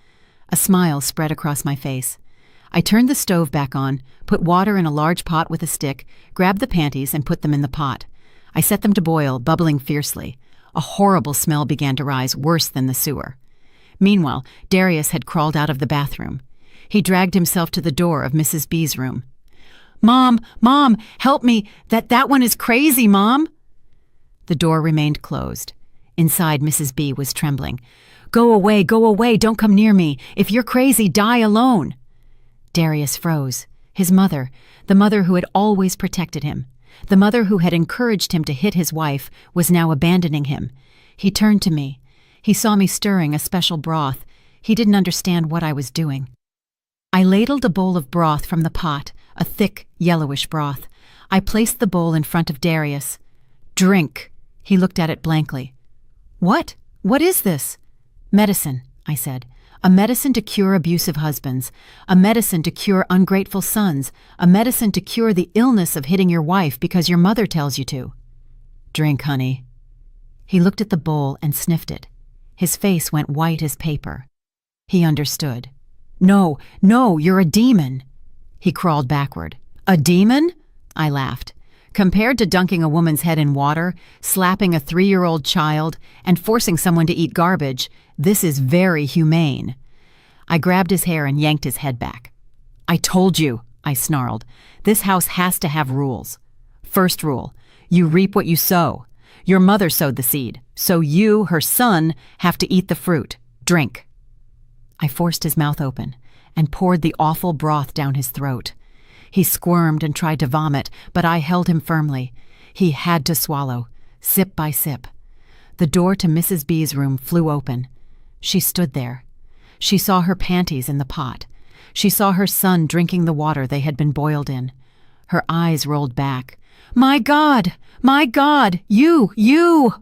A smile spread across my face. I turned the stove back on, put water in a large pot with a stick, grabbed the panties and put them in the pot. I set them to boil, bubbling fiercely. A horrible smell began to rise, worse than the sewer. Meanwhile, Darius had crawled out of the bathroom. He dragged himself to the door of Mrs. B's room. Mom, help me! That one is crazy, Mom!" The door remained closed. Inside, Mrs. B was trembling. Go away, don't come near me. If you're crazy, die alone." Darius froze. His mother, the mother who had always protected him, the mother who had encouraged him to hit his wife, was now abandoning him. He turned to me. He saw me stirring a special broth. He didn't understand what I was doing. I ladled a bowl of broth from the pot, a thick, yellowish broth. I placed the bowl in front of Darius. "Drink." He looked at it blankly. "What? What is this?" "Medicine," I said. "A medicine to cure abusive husbands. A medicine to cure ungrateful sons. A medicine to cure the illness of hitting your wife because your mother tells you to." "Drink, honey." He looked at the bowl and sniffed it. His face went white as paper. He understood. No, you're a demon." He crawled backward. "A demon?" I laughed. Compared to dunking a woman's head in water, slapping a 3-year-old child, and forcing someone to eat garbage, this is very humane. I grabbed his hair and yanked his head back. "I told you," I snarled. "This house has to have rules. First rule, you reap what you sow. Your mother sowed the seed, so you, her son, have to eat the fruit. Drink." I forced his mouth open and poured the awful broth down his throat. He squirmed and tried to vomit, but I held him firmly. He had to swallow, sip by sip. The door to Mrs. B's room flew open. She stood there. She saw her panties in the pot. She saw her son drinking the water they had been boiled in. Her eyes rolled back. My God! You!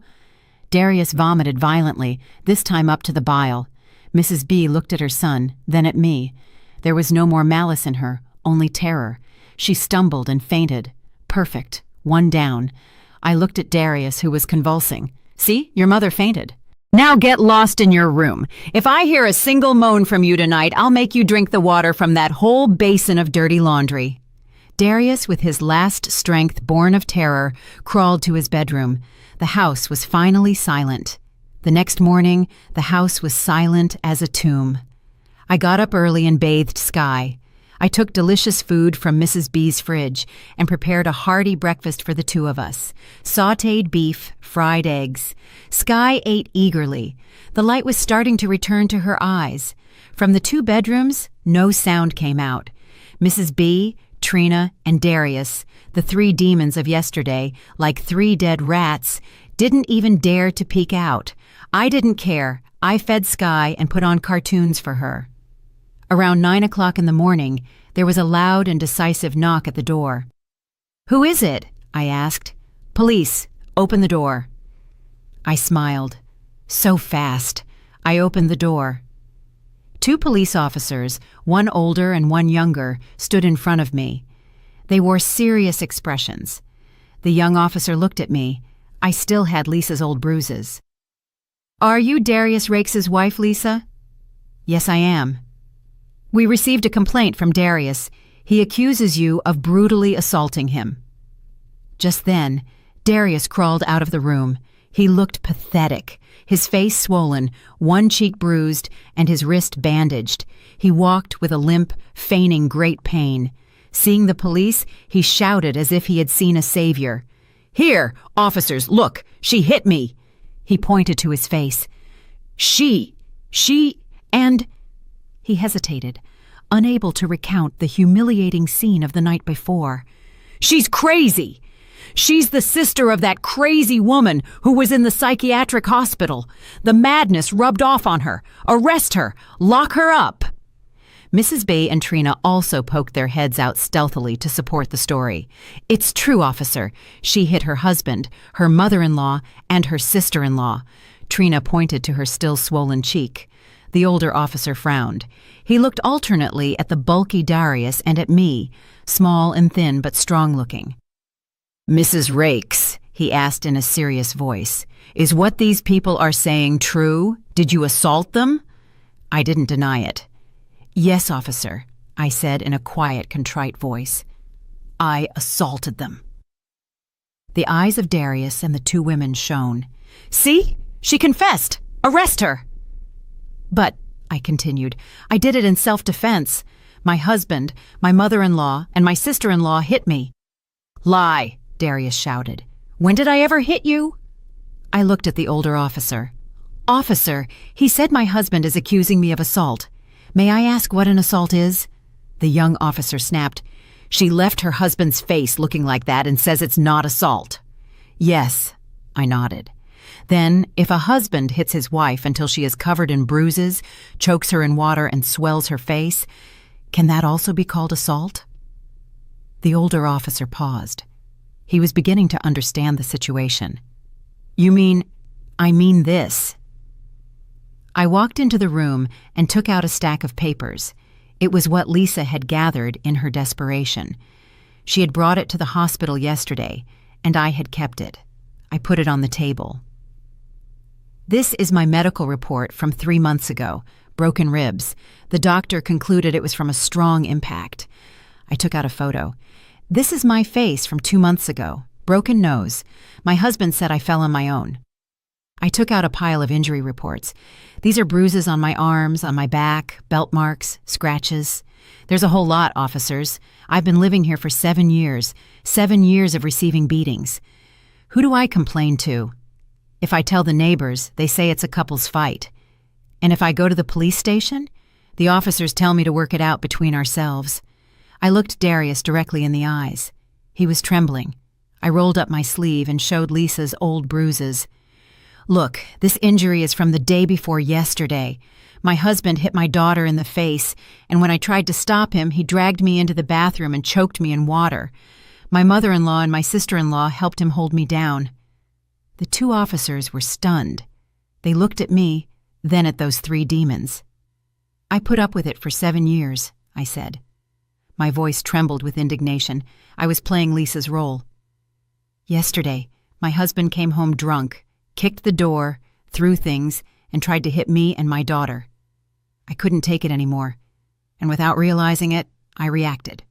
Darius vomited violently, this time up to the bile. Mrs. B looked at her son, then at me. There was no more malice in her, only terror. She stumbled and fainted. Perfect. One down. I looked at Darius, who was convulsing. "See, your mother fainted. Now get lost in your room. If I hear a single moan from you tonight, I'll make you drink the water from that whole basin of dirty laundry." Darius, with his last strength born of terror, crawled to his bedroom. The house was finally silent. The next morning, the house was silent as a tomb. I got up early and bathed Sky. I took delicious food from Mrs. B's fridge and prepared a hearty breakfast for the two of us. Sautéed beef, fried eggs. Sky ate eagerly. The light was starting to return to her eyes. From the 2 bedrooms, no sound came out. Mrs. B, Trina, and Darius, the 3 demons of yesterday, like 3 dead rats, didn't even dare to peek out. I didn't care. I fed Sky and put on cartoons for her. Around 9 o'clock in the morning, there was a loud and decisive knock at the door. "Who is it?" I asked. "Police. Open the door." I smiled. So fast. I opened the door. 2 police officers, one older and one younger, stood in front of me. They wore serious expressions. The young officer looked at me. I still had Lisa's old bruises. "Are you Darius Rakes' wife, Lisa?" "Yes, I am." "We received a complaint from Darius. He accuses you of brutally assaulting him." Just then, Darius crawled out of the room. He looked pathetic, his face swollen, one cheek bruised, and his wrist bandaged. He walked with a limp, feigning great pain. Seeing the police, he shouted as if he had seen a savior. "Here, officers, look, she hit me." He pointed to his face. She, and... He hesitated, unable to recount the humiliating scene of the night before. "She's crazy! She's the sister of that crazy woman who was in the psychiatric hospital. The madness rubbed off on her. Arrest her! Lock her up!" Mrs. B and Trina also poked their heads out stealthily to support the story. "It's true, officer. She hit her husband, her mother-in-law, and her sister-in-law." Trina pointed to her still swollen cheek. The older officer frowned. He looked alternately at the bulky Darius and at me, small and thin but strong-looking. "Mrs. Rakes," he asked in a serious voice, "is what these people are saying true? Did you assault them?" I didn't deny it. "Yes, officer," I said in a quiet, contrite voice. "I assaulted them." The eyes of Darius and the 2 women shone. "See? She confessed! Arrest her!" "But," I continued, "I did it in self-defense. My husband, my mother-in-law, and my sister-in-law hit me." "Lie!" Darius shouted. "When did I ever hit you?" I looked at the older officer. "Officer, he said my husband is accusing me of assault. May I ask what an assault is?" The young officer snapped. "She left her husband's face looking like that and says it's not assault." "Yes," I nodded. "Then, if a husband hits his wife until she is covered in bruises, chokes her in water, and swells her face, can that also be called assault?" The older officer paused. He was beginning to understand the situation. "You mean, I mean this." I walked into the room and took out a stack of papers. It was what Lisa had gathered in her desperation. She had brought it to the hospital yesterday, and I had kept it. I put it on the table. "This is my medical report from 3 months ago. Broken ribs. The doctor concluded it was from a strong impact." I took out a photo. "This is my face from 2 months ago. Broken nose. My husband said I fell on my own." I took out a pile of injury reports. "These are bruises on my arms, on my back, belt marks, scratches. There's a whole lot, officers. I've been living here for 7 years. 7 years of receiving beatings. Who do I complain to? If I tell the neighbors, they say it's a couple's fight. And if I go to the police station, the officers tell me to work it out between ourselves." I looked Darius directly in the eyes. He was trembling. I rolled up my sleeve and showed Lisa's old bruises. "Look, this injury is from the day before yesterday. My husband hit my daughter in the face, and when I tried to stop him, he dragged me into the bathroom and choked me in water. My mother-in-law and my sister-in-law helped him hold me down." The 2 officers were stunned. They looked at me, then at those 3 demons. "I put up with it for 7 years," I said. My voice trembled with indignation. I was playing Lisa's role. "Yesterday, my husband came home drunk, kicked the door, threw things, and tried to hit me and my daughter. I couldn't take it anymore, and without realizing it, I reacted."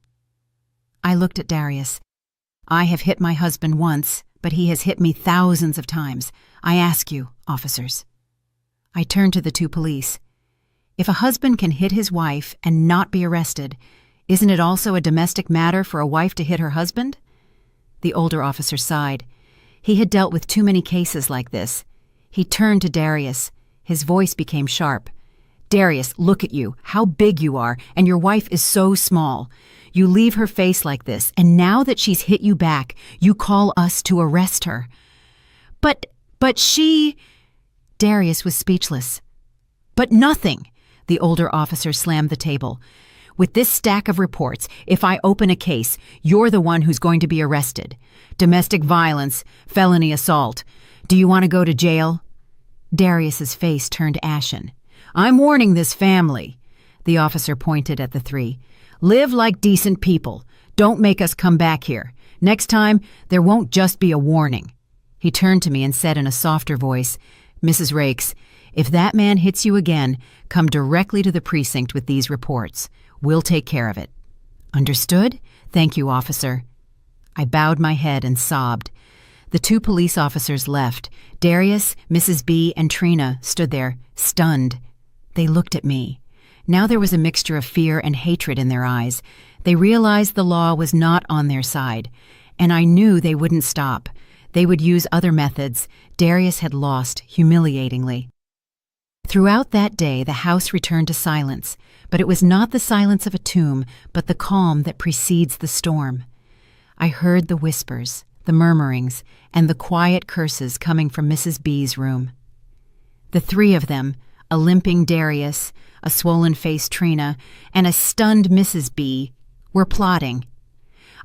I looked at Darius. "I have hit my husband once, but he has hit me thousands of times. I ask you, officers." I turned to the 2 police. "If a husband can hit his wife and not be arrested, isn't it also a domestic matter for a wife to hit her husband?" The older officer sighed. He had dealt with too many cases like this. He turned to Darius. His voice became sharp. Darius, look at you, how big you are, and your wife is so small. You leave her face like this, and now that she's hit you back, you call us to arrest her. But she... Darius was speechless. But nothing! The older officer slammed the table. With this stack of reports, if I open a case, you're the one who's going to be arrested. Domestic violence, felony assault. Do you want to go to jail? Darius's face turned ashen. I'm warning this family. The officer pointed at the three. Live like decent people. Don't make us come back here. Next time, there won't just be a warning. He turned to me and said in a softer voice, Mrs. Rakes, if that man hits you again, come directly to the precinct with these reports. We'll take care of it. Understood? Thank you, officer. I bowed my head and sobbed. The two police officers left. Darius, Mrs. B, and Trina stood there, stunned. They looked at me. Now there was a mixture of fear and hatred in their eyes. They realized the law was not on their side. And I knew they wouldn't stop. They would use other methods. Darius had lost, humiliatingly. Throughout that day, the house returned to silence. But it was not the silence of a tomb, but the calm that precedes the storm. I heard the whispers, the murmurings, and the quiet curses coming from Mrs. B's room. The three of them, a limping Darius, a swollen-faced Trina, and a stunned Mrs. B, were plotting.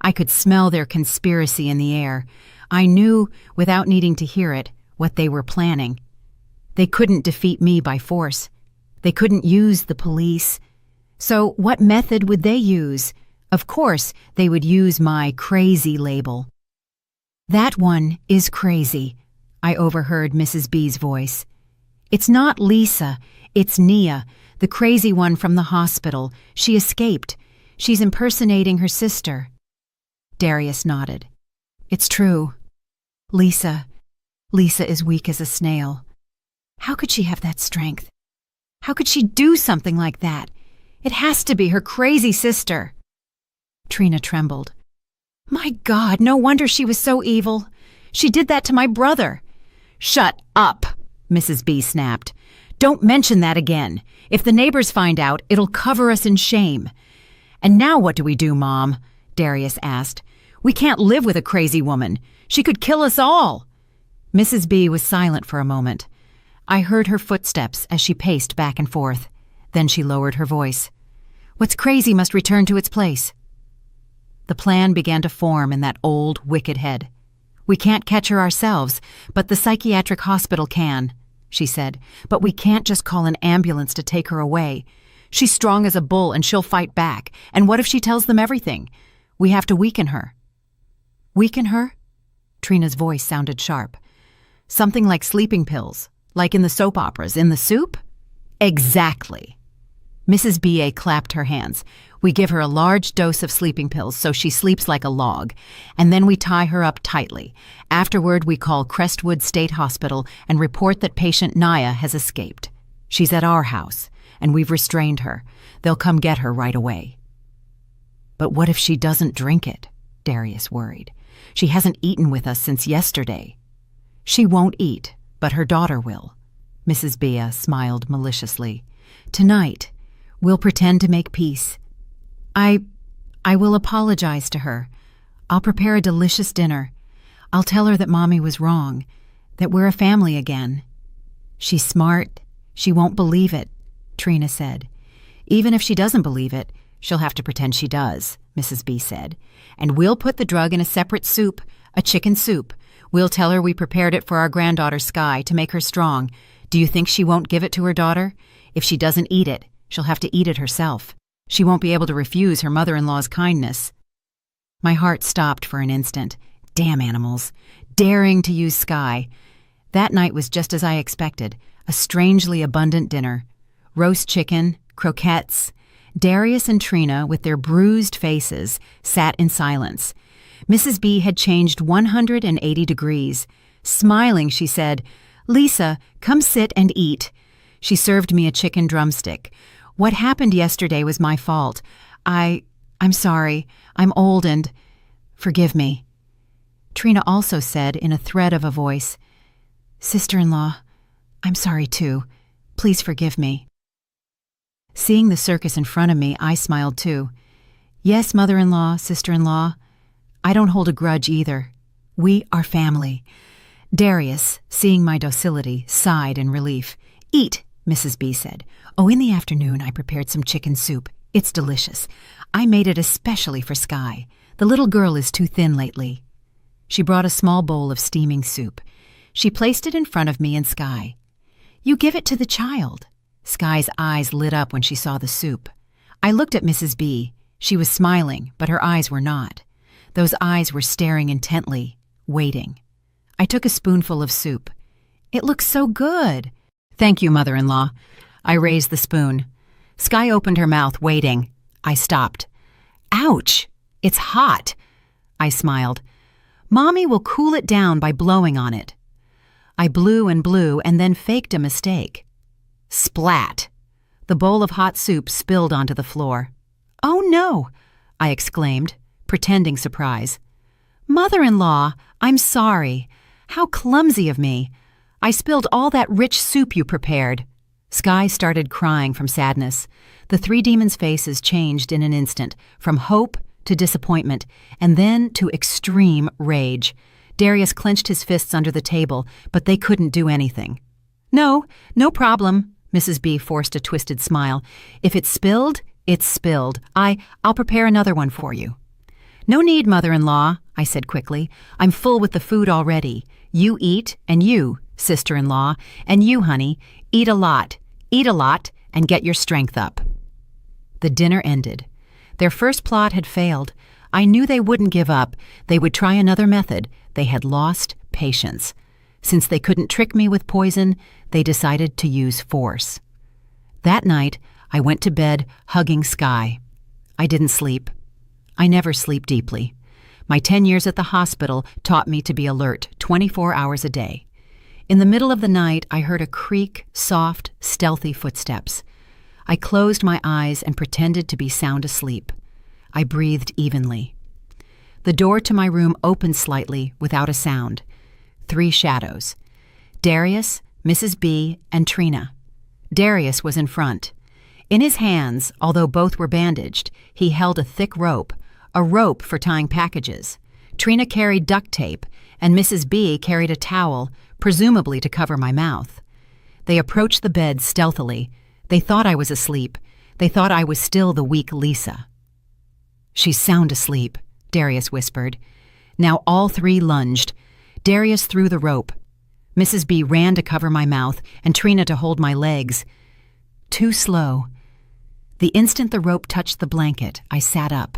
I could smell their conspiracy in the air. I knew, without needing to hear it, what they were planning. They couldn't defeat me by force. They couldn't use the police. So what method would they use? Of course, they would use my crazy label. That one is crazy, I overheard Mrs. B's voice. It's not Lisa, it's Nia, the crazy one from the hospital. She escaped. She's impersonating her sister. Darius nodded. It's true. Lisa is weak as a snail. How could she have that strength? How could she do something like that? It has to be her crazy sister. Trina trembled. My God, no wonder she was so evil. She did that to my brother. Shut up, Mrs. B snapped. Don't mention that again. If the neighbors find out, it'll cover us in shame. And now what do we do, Mom? Darius asked. We can't live with a crazy woman. She could kill us all. Mrs. B was silent for a moment. I heard her footsteps as she paced back and forth. Then she lowered her voice. What's crazy must return to its place. The plan began to form in that old, wicked head. We can't catch her ourselves, but the psychiatric hospital can, she said. But we can't just call an ambulance to take her away. She's strong as a bull and she'll fight back. And what if she tells them everything? We have to weaken her. Weaken her? Trina's voice sounded sharp. Something like sleeping pills, like in the soap operas, in the soup? Exactly. Mrs. B.A. clapped her hands. We give her a large dose of sleeping pills so she sleeps like a log, and then we tie her up tightly. Afterward, we call Crestwood State Hospital and report that patient Naya has escaped. She's at our house, and we've restrained her. They'll come get her right away. But what if she doesn't drink it? Darius worried. She hasn't eaten with us since yesterday. She won't eat, but her daughter will. Mrs. Bea smiled maliciously. Tonight, we'll pretend to make peace. I will apologize to her. I'll prepare a delicious dinner. I'll tell her that Mommy was wrong, that we're a family again. She's smart. She won't believe it, Trina said. Even if she doesn't believe it, she'll have to pretend she does, Mrs. B said. And we'll put the drug in a separate soup, a chicken soup. We'll tell her we prepared it for our granddaughter Sky to make her strong. Do you think she won't give it to her daughter? If she doesn't eat it, she'll have to eat it herself. She won't be able to refuse her mother-in-law's kindness. My heart stopped for an instant. Damn animals. Daring to use Sky. That night was just as I expected. A strangely abundant dinner. Roast chicken, croquettes. Darius and Trina, with their bruised faces, sat in silence. Mrs. B had changed 180 degrees. Smiling, she said, Lisa, come sit and eat. She served me a chicken drumstick. What happened yesterday was my fault. I'm sorry. I'm old and... Forgive me. Trina also said in a thread of a voice, Sister-in-law, I'm sorry too. Please forgive me. Seeing the circus in front of me, I smiled too. Yes, mother-in-law, sister-in-law. I don't hold a grudge either. We are family. Darius, seeing my docility, sighed in relief. Eat, Mrs. B said. Oh, in the afternoon I prepared some chicken soup. It's delicious. I made it especially for Skye. The little girl is too thin lately. She brought a small bowl of steaming soup. She placed it in front of me and Skye. You give it to the child. Skye's eyes lit up when she saw the soup. I looked at Mrs. B. She was smiling, but her eyes were not. Those eyes were staring intently, waiting. I took a spoonful of soup. It looks so good. Thank you, mother-in-law. I raised the spoon. Skye opened her mouth, waiting. I stopped. Ouch! It's hot. I smiled. Mommy will cool it down by blowing on it. I blew and then faked a mistake. Splat! The bowl of hot soup spilled onto the floor. Oh no! I exclaimed, pretending surprise. Mother-in-law, I'm sorry. How clumsy of me. I spilled all that rich soup you prepared. Skye started crying from sadness. The three demons' faces changed in an instant, from hope to disappointment, and then to extreme rage. Darius clenched his fists under the table, but they couldn't do anything. No problem, Mrs. B forced a twisted smile. If it's spilled, it's spilled. I'll prepare another one for you. No need, mother-in-law, I said quickly. I'm full with the food already. You eat, and you, sister-in-law, and you, honey, eat a lot, and get your strength up. The dinner ended. Their first plot had failed. I knew they wouldn't give up. They would try another method. They had lost patience. Since they couldn't trick me with poison, they decided to use force. That night, I went to bed hugging Skye. I didn't sleep. I never sleep deeply. My 10 years at the hospital taught me to be alert 24 hours a day. In the middle of the night, I heard a creak, soft, stealthy footsteps. I closed my eyes and pretended to be sound asleep. I breathed evenly. The door to my room opened slightly without a sound. 3 shadows. Darius, Mrs. B, and Trina. Darius was in front. In his hands, although both were bandaged, he held a thick rope, a rope for tying packages. Trina carried duct tape, and Mrs. B carried a towel, presumably to cover my mouth. They approached the bed stealthily. They thought I was asleep. They thought I was still the weak Lisa. She's sound asleep, Darius whispered. Now all 3 lunged. Darius threw the rope. Mrs. B ran to cover my mouth and Trina to hold my legs. Too slow. The instant the rope touched the blanket, I sat up.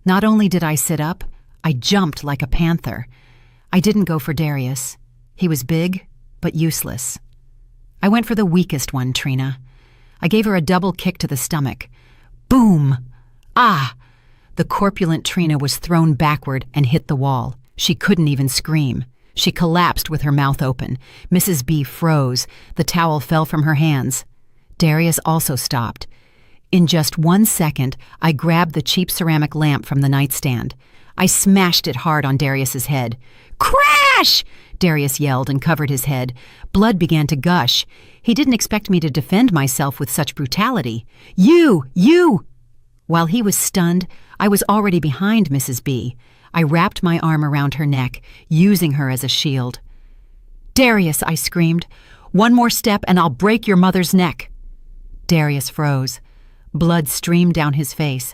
Not only did I sit up, I jumped like a panther. I didn't go for Darius. He was big, but useless. I went for the weakest one, Trina. I gave her a double kick to the stomach. Boom! Ah! The corpulent Trina was thrown backward and hit the wall. She couldn't even scream. She collapsed with her mouth open. Mrs. B froze. The towel fell from her hands. Darius also stopped. In just 1 second, I grabbed the cheap ceramic lamp from the nightstand. I smashed it hard on Darius's head. Crash! Darius yelled and covered his head. Blood began to gush. He didn't expect me to defend myself with such brutality. You! While he was stunned, I was already behind Mrs. B. I wrapped my arm around her neck, using her as a shield. Darius, I screamed. One more step and I'll break your mother's neck. Darius froze. Blood streamed down his face.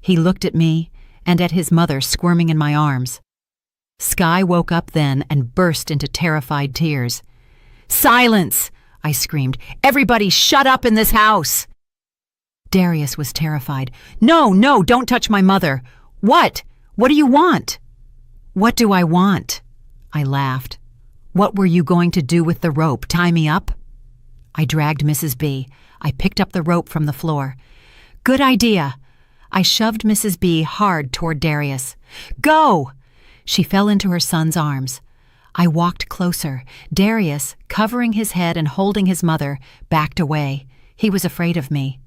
He looked at me and at his mother squirming in my arms. Skye woke up then and burst into terrified tears. Silence! I screamed. Everybody shut up in this house! Darius was terrified. No, don't touch my mother. What? What do you want? What do I want? I laughed. What were you going to do with the rope? Tie me up? I dragged Mrs. B. I picked up the rope from the floor. Good idea. I shoved Mrs. B hard toward Darius. Go! She fell into her son's arms. I walked closer. Darius, covering his head and holding his mother, backed away. He was afraid of me.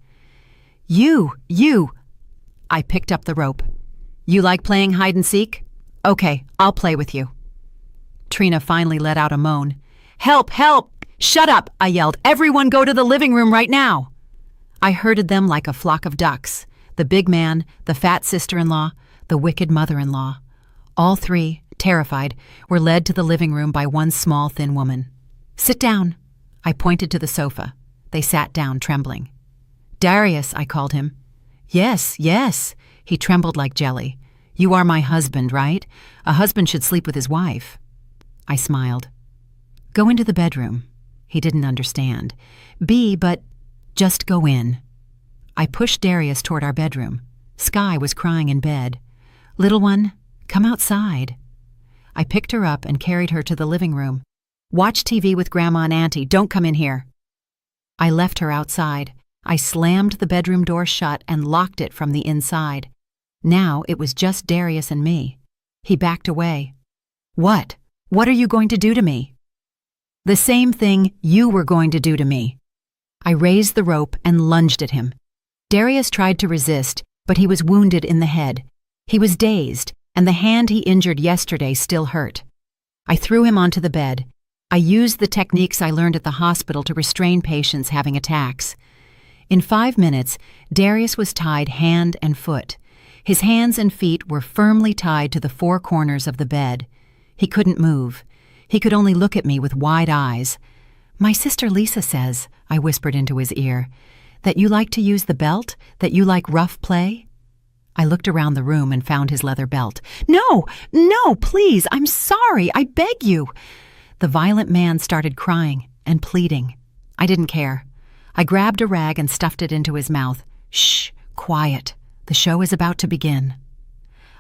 You! I picked up the rope. You like playing hide and seek? Okay, I'll play with you. Trina finally let out a moan. Help! Shut up! I yelled. Everyone go to the living room right now. I herded them like a flock of ducks. The big man, the fat sister-in-law, the wicked mother-in-law. All three, terrified, were led to the living room by one small, thin woman. "Sit down." I pointed to the sofa. They sat down, trembling. "Darius," I called him. "Yes, yes." He trembled like jelly. "You are my husband, right? A husband should sleep with his wife." I smiled. "Go into the bedroom." He didn't understand. But just go in." I pushed Darius toward our bedroom. Sky was crying in bed. "Little one, come outside." I picked her up and carried her to the living room. "Watch TV with Grandma and Auntie. Don't come in here." I left her outside. I slammed the bedroom door shut and locked it from the inside. Now it was just Darius and me. He backed away. "What? What are you going to do to me?" "The same thing you were going to do to me." I raised the rope and lunged at him. Darius tried to resist, but he was wounded in the head. He was dazed, and the hand he injured yesterday still hurt. I threw him onto the bed. I used the techniques I learned at the hospital to restrain patients having attacks. In 5 minutes, Darius was tied hand and foot. His hands and feet were firmly tied to the 4 corners of the bed. He couldn't move. He could only look at me with wide eyes. "My sister Lisa says," I whispered into his ear, "that you like to use the belt, that you like rough play." I looked around the room and found his leather belt. "No, no, please, I'm sorry, I beg you." The violent man started crying and pleading. I didn't care. I grabbed a rag and stuffed it into his mouth. "Shh, quiet. The show is about to begin."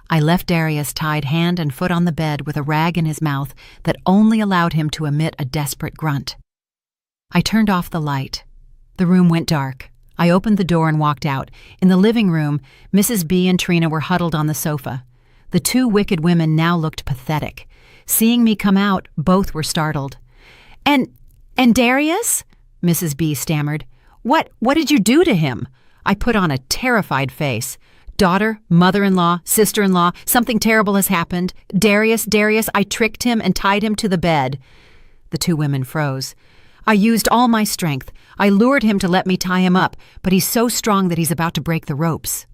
I left Darius tied hand and foot on the bed with a rag in his mouth that only allowed him to emit a desperate grunt. I turned off the light. The room went dark. I opened the door and walked out. In the living room, Mrs. B and Trina were huddled on the sofa. The 2 wicked women now looked pathetic. Seeing me come out, both were startled. And Darius?" Mrs. B stammered. What did you do to him?" I put on a terrified face. "Daughter, mother-in-law, sister-in-law, something terrible has happened. Darius, I tricked him and tied him to the bed." The 2 women froze. "I used all my strength. I lured him to let me tie him up, but he's so strong that he's about to break the ropes."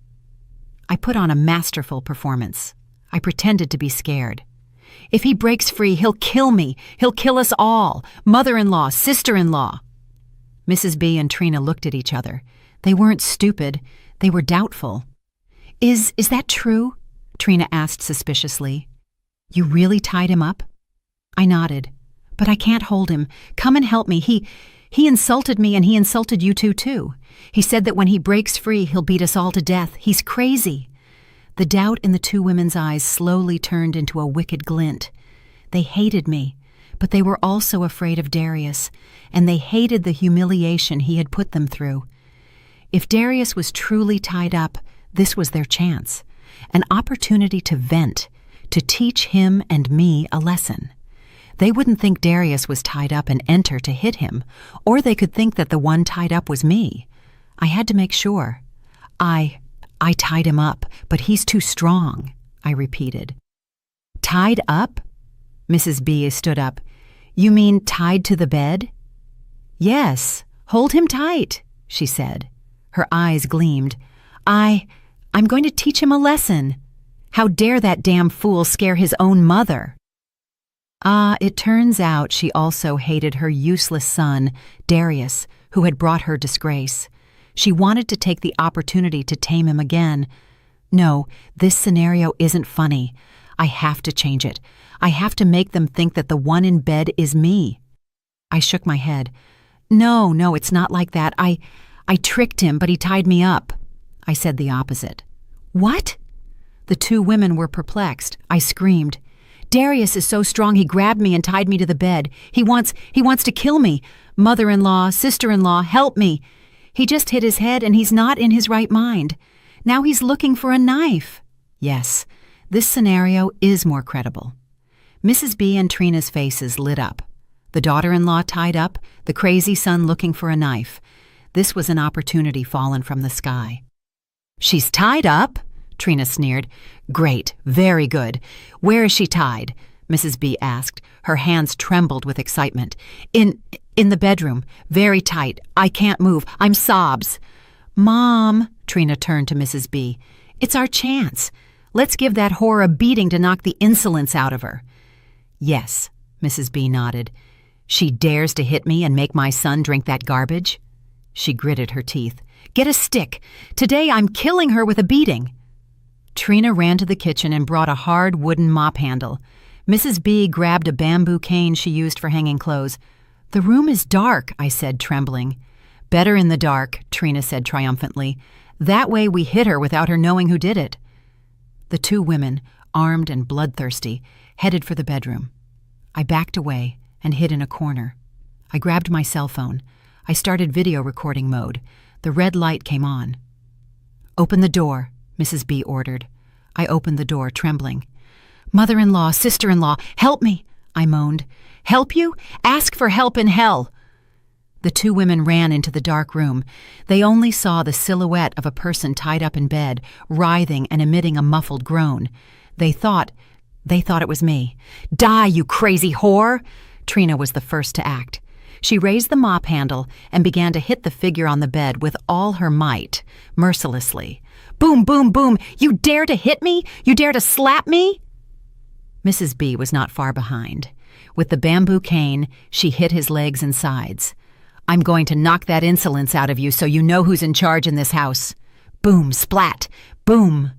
I put on a masterful performance. I pretended to be scared. "If he breaks free, he'll kill me. He'll kill us all. Mother-in-law, sister-in-law." Mrs. B and Trina looked at each other. They weren't stupid. They were doubtful. Is that true?" Trina asked suspiciously. "You really tied him up?" I nodded. "But I can't hold him. Come and help me. He insulted me and he insulted you two too. He said that when he breaks free, he'll beat us all to death. He's crazy." The doubt in the 2 women's eyes slowly turned into a wicked glint. They hated me, but they were also afraid of Darius, and they hated the humiliation he had put them through. If Darius was truly tied up, this was their chance, an opportunity to vent, to teach him and me a lesson. They wouldn't think Darius was tied up and enter to hit him, or they could think that the one tied up was me. I had to make sure. I tied him up, but he's too strong," I repeated. "Tied up?" Mrs. B stood up. "You mean tied to the bed?" "Yes, hold him tight," she said. Her eyes gleamed. I'm going to teach him a lesson. How dare that damn fool scare his own mother?" It turns out she also hated her useless son, Darius, who had brought her disgrace. She wanted to take the opportunity to tame him again. No, this scenario isn't funny. I have to change it. I have to make them think that the one in bed is me. I shook my head. No, it's not like that. I tricked him, but he tied me up." I said the opposite. "What?" The 2 women were perplexed. I screamed. "Darius is so strong he grabbed me and tied me to the bed. He wants to kill me. Mother-in-law, sister-in-law, help me. He just hit his head and he's not in his right mind. Now he's looking for a knife." Yes, this scenario is more credible. Mrs. B and Trina's faces lit up. The daughter-in-law tied up, the crazy son looking for a knife. This was an opportunity fallen from the sky. "She's tied up?" Trina sneered. "Great, very good. Where is she tied?" Mrs. B asked. Her hands trembled with excitement. In the bedroom, very tight. I can't move. I'm sobs." "Mom," Trina turned to Mrs. B. "It's our chance. Let's give that whore a beating to knock the insolence out of her." "Yes," Mrs. B nodded. "She dares to hit me and make my son drink that garbage?" She gritted her teeth. "Get a stick. Today I'm killing her with a beating." Trina ran to the kitchen and brought a hard wooden mop handle. Mrs. B grabbed a bamboo cane she used for hanging clothes. "The room is dark," I said, trembling. "Better in the dark," Trina said triumphantly. "That way we hit her without her knowing who did it." The two women, armed and bloodthirsty, headed for the bedroom. I backed away and hid in a corner. I grabbed my cell phone. I started video recording mode. The red light came on. "Open the door," Mrs. B ordered. I opened the door, trembling. "Mother-in-law, sister-in-law, help me," I moaned. "Help you? Ask for help in hell." The two women ran into the dark room. They only saw the silhouette of a person tied up in bed, writhing and emitting a muffled groan. They thought it was me. "Die, you crazy whore!" Trina was the first to act. She raised the mop handle and began to hit the figure on the bed with all her might, mercilessly. "Boom, boom, boom! You dare to hit me? You dare to slap me?" Mrs. B was not far behind. With the bamboo cane, she hit his legs and sides. "I'm going to knock that insolence out of you so you know who's in charge in this house." Boom, splat, boom.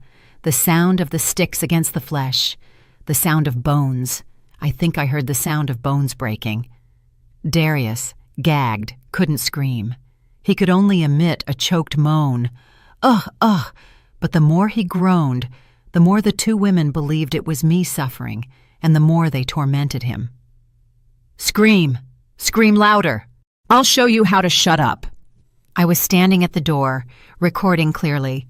The sound of the sticks against the flesh. The sound of bones. I think I heard the sound of bones breaking. Darius, gagged, couldn't scream. He could only emit a choked moan. Ugh, ugh. But the more he groaned, the more the two women believed it was me suffering, and the more they tormented him. "Scream! Scream louder! I'll show you how to shut up." I was standing at the door, recording clearly.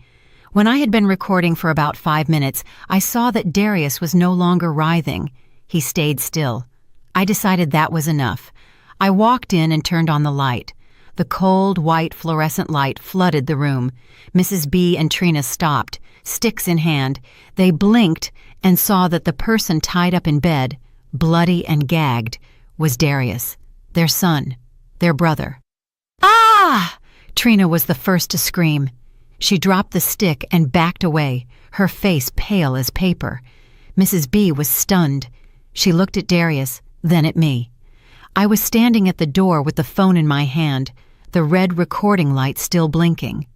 When I had been recording for about 5 minutes, I saw that Darius was no longer writhing. He stayed still. I decided that was enough. I walked in and turned on the light. The cold, white fluorescent light flooded the room. Mrs. B and Trina stopped, sticks in hand. They blinked and saw that the person tied up in bed, bloody and gagged, was Darius, their son, their brother. "Ah!" Trina was the first to scream. She dropped the stick and backed away, her face pale as paper. Mrs. B was stunned. She looked at Darius, then at me. I was standing at the door with the phone in my hand, the red recording light still blinking.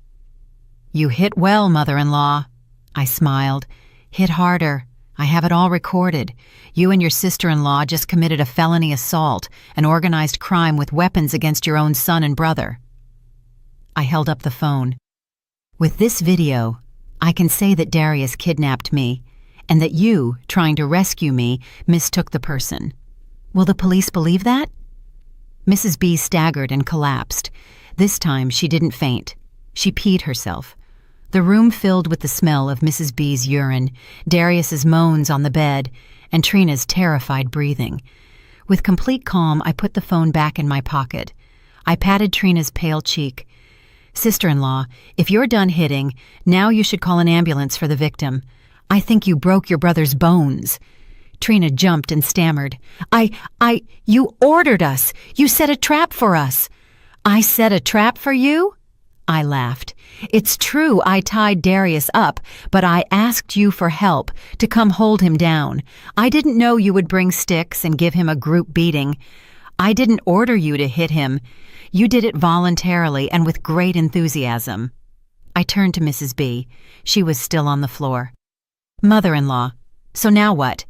"You hit well, mother-in-law." I smiled. "Hit harder. I have it all recorded. You and your sister-in-law just committed a felony assault, an organized crime with weapons against your own son and brother." I held up the phone. "With this video, I can say that Darius kidnapped me, and that you, trying to rescue me, mistook the person. Will the police believe that?" Mrs. B staggered and collapsed. This time she didn't faint. She peed herself. The room filled with the smell of Mrs. B's urine, Darius's moans on the bed, and Trina's terrified breathing. With complete calm, I put the phone back in my pocket. I patted Trina's pale cheek. "Sister-in-law, if you're done hitting, now you should call an ambulance for the victim. I think you broke your brother's bones." Trina jumped and stammered. You ordered us. You set a trap for us." "I set a trap for you?" I laughed. "It's true I tied Darius up, but I asked you for help, to come hold him down. I didn't know you would bring sticks and give him a group beating. I didn't order you to hit him. You did it voluntarily and with great enthusiasm." I turned to Mrs. B. She was still on the floor. "Mother-in-law, so now what?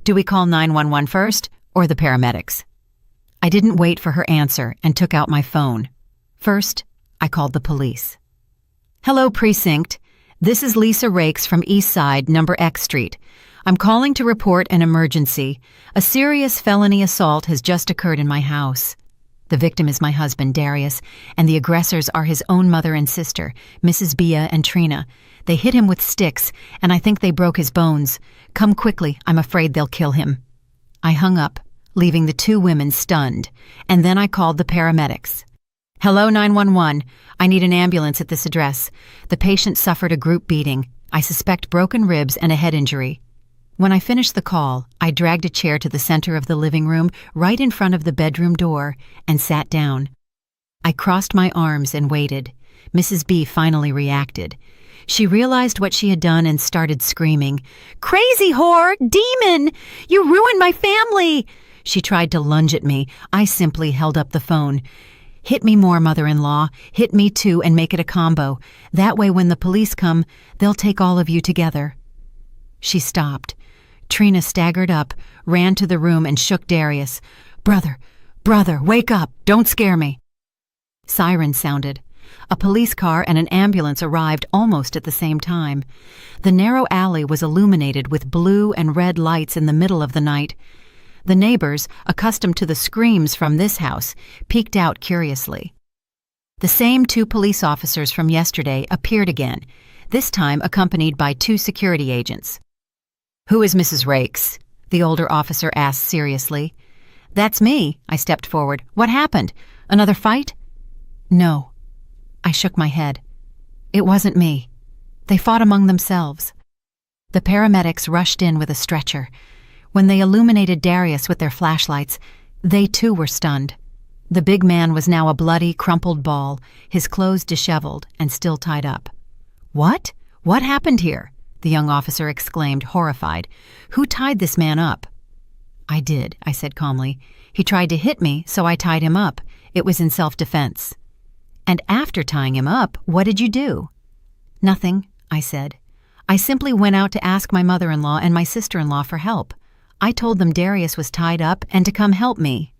Do we call 911 first, or the paramedics?" I didn't wait for her answer and took out my phone. First, I called the police. "Hello, Precinct. This is Lisa Rakes from East Side, number X Street. I'm calling to report an emergency. A serious felony assault has just occurred in my house. The victim is my husband, Darius, and the aggressors are his own mother and sister, Mrs. Bia and Trina. They hit him with sticks, and I think they broke his bones. Come quickly, I'm afraid they'll kill him." I hung up, leaving the two women stunned, and then I called the paramedics. "Hello, 911. I need an ambulance at this address. The patient suffered a group beating. I suspect broken ribs and a head injury." When I finished the call, I dragged a chair to the center of the living room, right in front of the bedroom door, and sat down. I crossed my arms and waited. Mrs. B finally reacted. She realized what she had done and started screaming, "Crazy whore! Demon! You ruined my family!" She tried to lunge at me. I simply held up the phone. "Hit me more, mother-in-law. Hit me too and make it a combo. That way when the police come, they'll take all of you together." She stopped. Trina staggered up, ran to the room and shook Darius. Brother, wake up. Don't scare me." Sirens sounded. A police car and an ambulance arrived almost at the same time. The narrow alley was illuminated with blue and red lights in the middle of the night. The neighbors, accustomed to the screams from this house, peeked out curiously. The same 2 police officers from yesterday appeared again, this time accompanied by 2 security agents. "Who is Mrs. Rakes?" the older officer asked seriously. "That's me," I stepped forward. "What happened? Another fight?" "No." I shook my head. "It wasn't me. They fought among themselves." The paramedics rushed in with a stretcher. When they illuminated Darius with their flashlights, they too were stunned. The big man was now a bloody, crumpled ball, his clothes disheveled and still tied up. "What? What happened here?" the young officer exclaimed, horrified. "Who tied this man up?" "I did," I said calmly. "He tried to hit me, so I tied him up. It was in self-defense." "And after tying him up, what did you do?" "Nothing," I said. "I simply went out to ask my mother-in-law and my sister-in-law for help. I told them Darius was tied up and to come help me."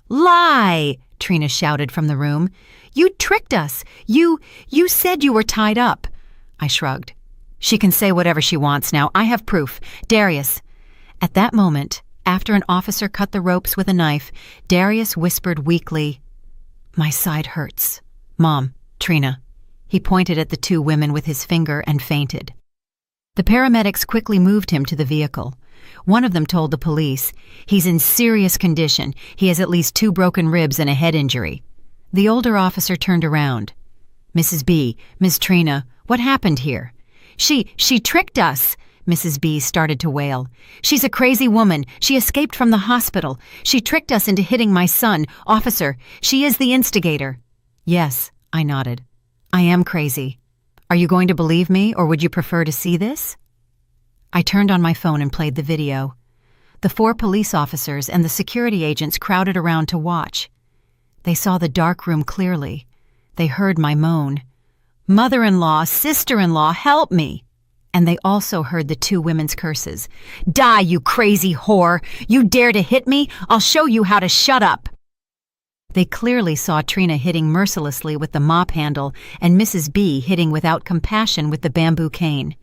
"Lie!" Trina shouted from the room. "You tricked us! You said you were tied up!" I shrugged. "She can say whatever she wants now. I have proof. Darius." At that moment, after an officer cut the ropes with a knife, Darius whispered weakly, "My side hurts. Mom, Trina." He pointed at the 2 women with his finger and fainted. The paramedics quickly moved him to the vehicle. One of them told the police, "He's in serious condition. He has at least 2 broken ribs and a head injury." The older officer turned around. "Mrs. B, Miss Trina, what happened here?" She tricked us," Mrs. B started to wail. "She's a crazy woman. She escaped from the hospital. She tricked us into hitting my son. Officer, she is the instigator." "Yes," I nodded. "I am crazy. Are you going to believe me, or would you prefer to see this?" I turned on my phone and played the video. The 4 police officers and the security agents crowded around to watch. They saw the dark room clearly. They heard my moan. "Mother-in-law, sister-in-law, help me!" And they also heard the 2 women's curses. "Die, you crazy whore! You dare to hit me? I'll show you how to shut up!" They clearly saw Trina hitting mercilessly with the mop handle and Mrs. B hitting without compassion with the bamboo cane.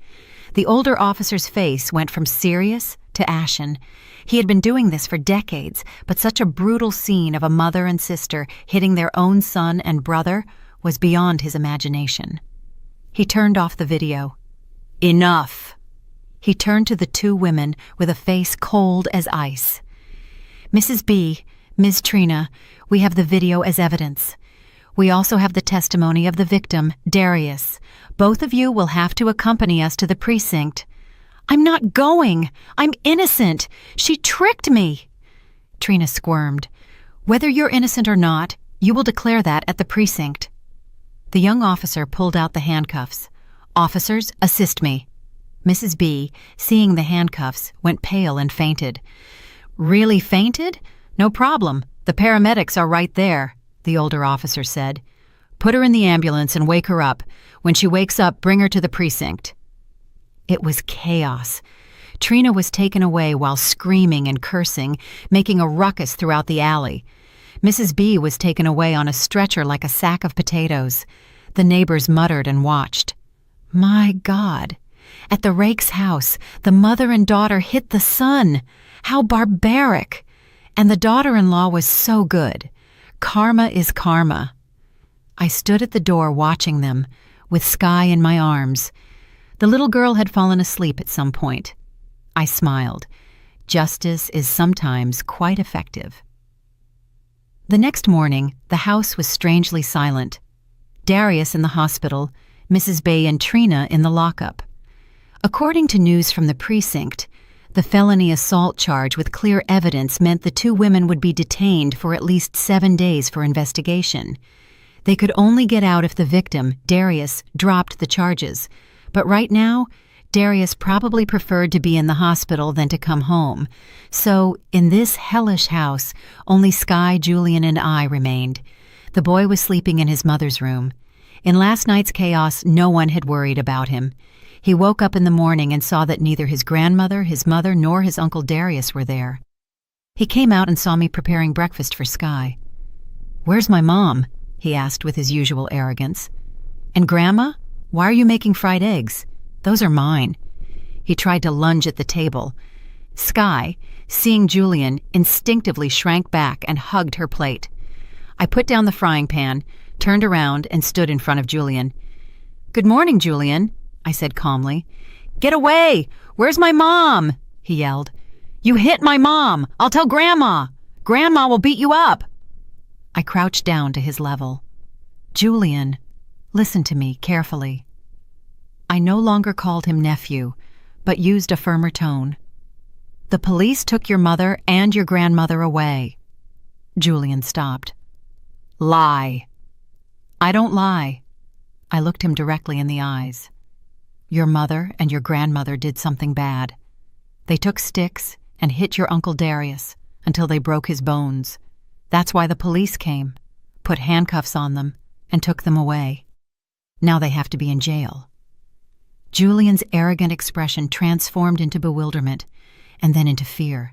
The older officer's face went from serious to ashen. He had been doing this for decades, but such a brutal scene of a mother and sister hitting their own son and brother was beyond his imagination. He turned off the video. "Enough!" He turned to the 2 women with a face cold as ice. "Mrs. B, Ms. Trina, we have the video as evidence. We also have the testimony of the victim, Darius. Both of you will have to accompany us to the precinct." "I'm not going! I'm innocent! She tricked me!" Trina squirmed. "Whether you're innocent or not, you will declare that at the precinct." The young officer pulled out the handcuffs. "Officers, assist me." Mrs. B, seeing the handcuffs, went pale and fainted. "Really fainted? No problem. The paramedics are right there," the older officer said. "Put her in the ambulance and wake her up. When she wakes up, bring her to the precinct." It was chaos. Trina was taken away while screaming and cursing, making a ruckus throughout the alley. Mrs. B was taken away on a stretcher like a sack of potatoes. The neighbors muttered and watched. My God! At the Rake's house, the mother and daughter hit the son. How barbaric! And the daughter-in-law was so good. Karma is karma. I stood at the door watching them, with Sky in my arms. The little girl had fallen asleep at some point. I smiled. Justice is sometimes quite effective. The next morning, the house was strangely silent. Darius in the hospital, Mrs. Bay and Trina in the lockup. According to news from the precinct, the felony assault charge with clear evidence meant the two women would be detained for at least 7 days for investigation. They could only get out if the victim, Darius, dropped the charges. But right now, Darius probably preferred to be in the hospital than to come home. So, in this hellish house, only Sky, Julian, and I remained. The boy was sleeping in his mother's room. In last night's chaos, no one had worried about him. He woke up in the morning and saw that neither his grandmother, his mother, nor his Uncle Darius were there. He came out and saw me preparing breakfast for Sky. "Where's my mom?" he asked with his usual arrogance. "And Grandma? Why are you making fried eggs? Those are mine." He tried to lunge at the table. Sky, seeing Julian, instinctively shrank back and hugged her plate. I put down the frying pan, turned around, and stood in front of Julian. "Good morning, Julian," I said calmly. "Get away! Where's my mom?" he yelled. "You hit my mom! I'll tell Grandma! Grandma will beat you up!" I crouched down to his level. "Julian, listen to me carefully." I no longer called him nephew, but used a firmer tone. "The police took your mother and your grandmother away." Julian stopped. "Lie." "I don't lie." I looked him directly in the eyes. "Your mother and your grandmother did something bad. They took sticks and hit your Uncle Darius until they broke his bones. That's why the police came, put handcuffs on them, and took them away. Now they have to be in jail." Julian's arrogant expression transformed into bewilderment, and then into fear.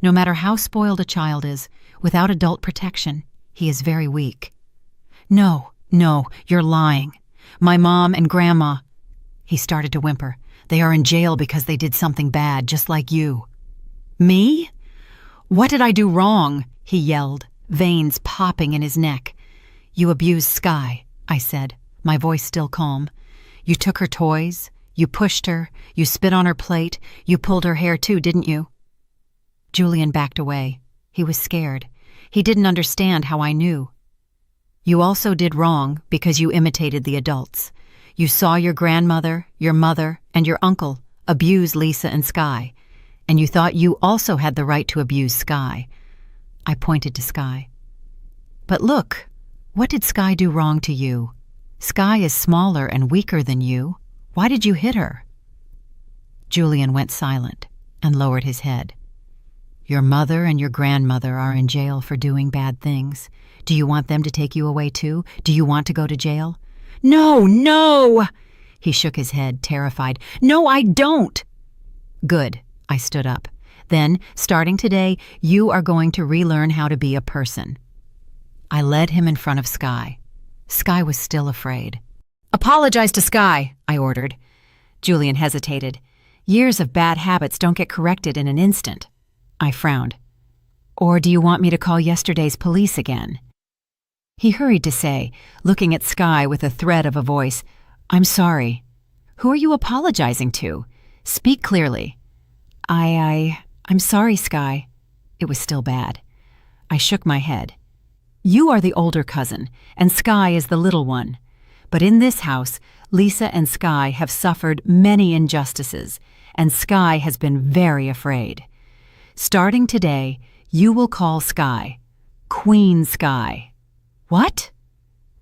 No matter how spoiled a child is, without adult protection, he is very weak. No, you're lying. My mom and Grandma—" He started to whimper. "They are in jail because they did something bad, just like you." "Me? What did I do wrong?" he yelled, veins popping in his neck. "You abused Sky," I said, my voice still calm. "You took her toys, you pushed her, you spit on her plate, you pulled her hair too, didn't you?" Julian backed away. He was scared. He didn't understand how I knew. "You also did wrong because you imitated the adults. You saw your grandmother, your mother, and your uncle abuse Lisa and Sky, and you thought you also had the right to abuse Sky." I pointed to Sky. "But look, what did Sky do wrong to you? Sky is smaller and weaker than you. Why did you hit her?" Julian went silent and lowered his head. "Your mother and your grandmother are in jail for doing bad things. Do you want them to take you away too? Do you want to go to jail?" No! He shook his head, terrified. "No, I don't!" "Good," I stood up. "Then, starting today, you are going to relearn how to be a person." I led him in front of Sky. Sky was still afraid. "Apologize to Sky," I ordered. Julian hesitated. Years of bad habits don't get corrected in an instant. I frowned. "Or do you want me to call yesterday's police again?" He hurried to say, looking at Sky with a thread of a voice, "I'm sorry." "Who are you apologizing to? Speak clearly." I'm sorry, Sky." It was still bad. I shook my head. "You are the older cousin, and Sky is the little one. But in this house, Lisa and Sky have suffered many injustices, and Sky has been very afraid. Starting today, you will call Sky Queen Sky." "What?"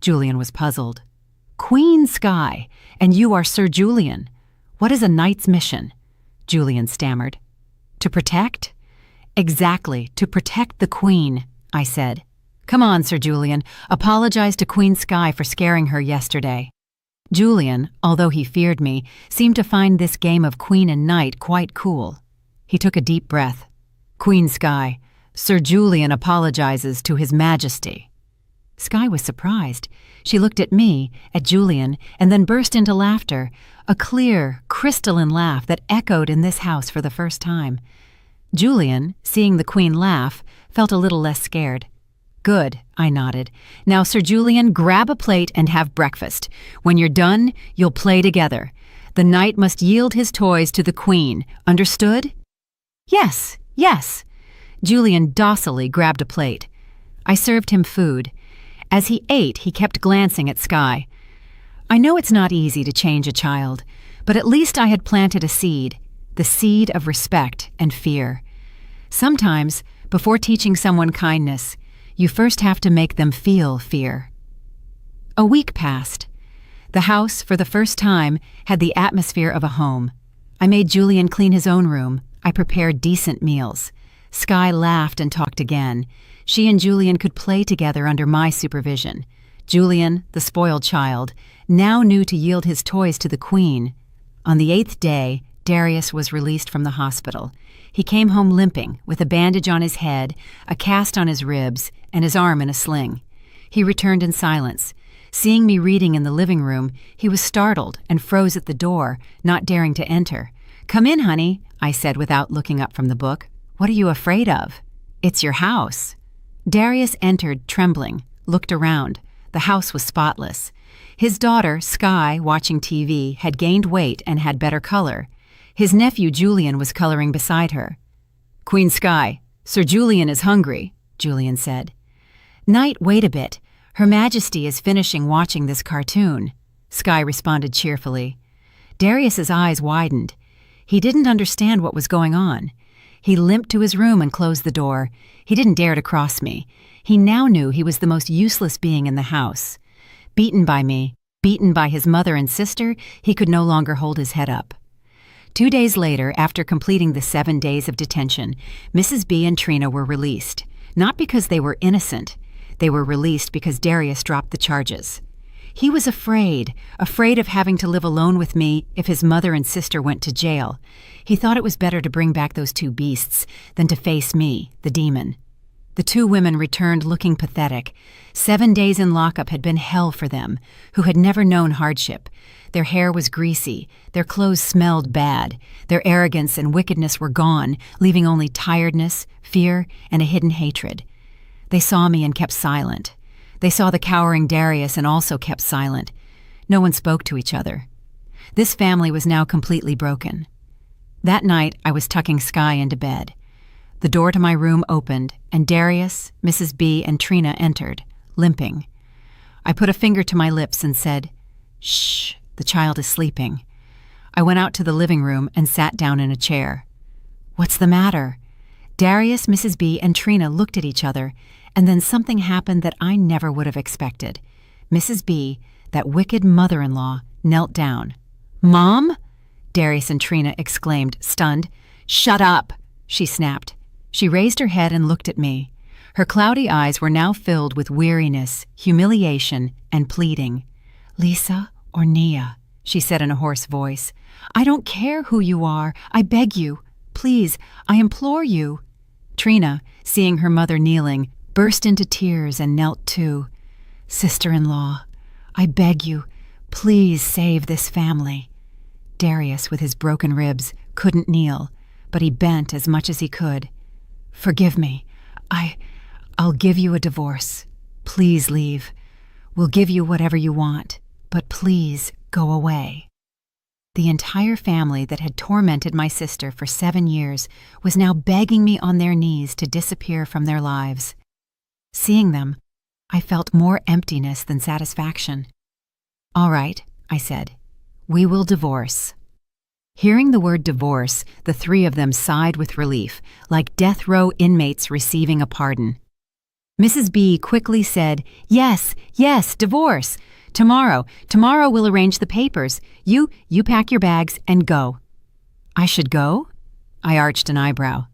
Julian was puzzled. "Queen Sky, and you are Sir Julian. What is a knight's mission?" Julian stammered. "To protect?" "Exactly, to protect the Queen," I said. "Come on, Sir Julian, apologize to Queen Sky for scaring her yesterday." Julian, although he feared me, seemed to find this game of Queen and Knight quite cool. He took a deep breath. "Queen Sky, Sir Julian apologizes to His Majesty." Sky was surprised. She looked at me, at Julian, and then burst into laughter, a clear, crystalline laugh that echoed in this house for the first time. Julian, seeing the Queen laugh, felt a little less scared. "Good," I nodded. "Now, Sir Julian, grab a plate and have breakfast. When you're done, you'll play together. The knight must yield his toys to the Queen. Understood?" Yes. Julian docilely grabbed a plate. I served him food. As he ate, he kept glancing at Sky. I know it's not easy to change a child, but at least I had planted a seed, the seed of respect and fear. Sometimes, before teaching someone kindness, you first have to make them feel fear. A week passed. The house, for the first time, had the atmosphere of a home. I made Julian clean his own room. I prepared decent meals. Skye laughed and talked again. She and Julian could play together under my supervision. Julian, the spoiled child, now knew to yield his toys to the queen. On the 8th day, Darius was released from the hospital. He came home limping, with a bandage on his head, a cast on his ribs, and his arm in a sling. He returned in silence. Seeing me reading in the living room, he was startled and froze at the door, not daring to enter. "Come in, honey," I said without looking up from the book. "What are you afraid of?" "It's your house." Darius entered, trembling, looked around. The house was spotless. His daughter, Skye, watching TV, had gained weight and had better color. His nephew, Julian, was coloring beside her. "Queen Skye, Sir Julian is hungry," Julian said. "Knight, wait a bit. Her Majesty is finishing watching this cartoon," Skye responded cheerfully. Darius's eyes widened. He didn't understand what was going on. He limped to his room and closed the door. He didn't dare to cross me. He now knew he was the most useless being in the house. Beaten by me, beaten by his mother and sister, he could no longer hold his head up. 2 days later, after completing the 7 days of detention, Mrs. B and Trina were released. Not because they were innocent. They were released because Darius dropped the charges. He was afraid of having to live alone with me if his mother and sister went to jail. He thought it was better to bring back those 2 beasts than to face me, the demon. The 2 women returned looking pathetic. 7 days in lockup had been hell for them, who had never known hardship. Their hair was greasy, their clothes smelled bad, their arrogance and wickedness were gone, leaving only tiredness, fear, and a hidden hatred. They saw me and kept silent. They saw the cowering Darius and also kept silent. No one spoke to each other. This family was now completely broken. That night, I was tucking Skye into bed. The door to my room opened, and Darius, Mrs. B, and Trina entered, limping. I put a finger to my lips and said, "Shh, the child is sleeping." I went out to the living room and sat down in a chair. "What's the matter?" Darius, Mrs. B, and Trina looked at each other, and then something happened that I never would have expected. Mrs. B, that wicked mother-in-law, knelt down. "Mom?" Darius and Trina exclaimed, stunned. "Shut up!" she snapped. She raised her head and looked at me. Her cloudy eyes were now filled with weariness, humiliation, and pleading. "Lisa or Nia," she said in a hoarse voice. "I don't care who you are. I beg you. Please, I implore you." Trina, seeing her mother kneeling, burst into tears and knelt too. "Sister-in-law, I beg you, please save this family." Darius, with his broken ribs, couldn't kneel, but he bent as much as he could. "Forgive me. I'll give you a divorce. Please leave. We'll give you whatever you want, but please go away." The entire family that had tormented my sister for 7 years was now begging me on their knees to disappear from their lives. Seeing them, I felt more emptiness than satisfaction. "All right," I said. "We will divorce." Hearing the word divorce, the 3 of them sighed with relief, like death row inmates receiving a pardon. Mrs. B quickly said, Yes, divorce. Tomorrow we'll arrange the papers. You pack your bags and go." "I should go?" I arched an eyebrow.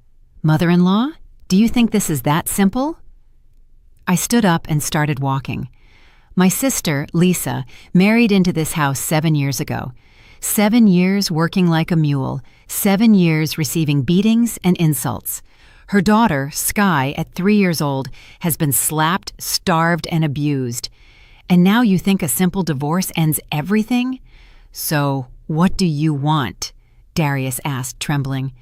"Mother-in-law, do you think this is that simple?" I stood up and started walking. My sister, Lisa, married into this house 7 years ago. 7 years working like a mule, 7 years receiving beatings and insults. Her daughter, Skye, at 3 years old, has been slapped, starved, and abused. And now you think a simple divorce ends everything? "So, what do you want?" Darius asked, trembling.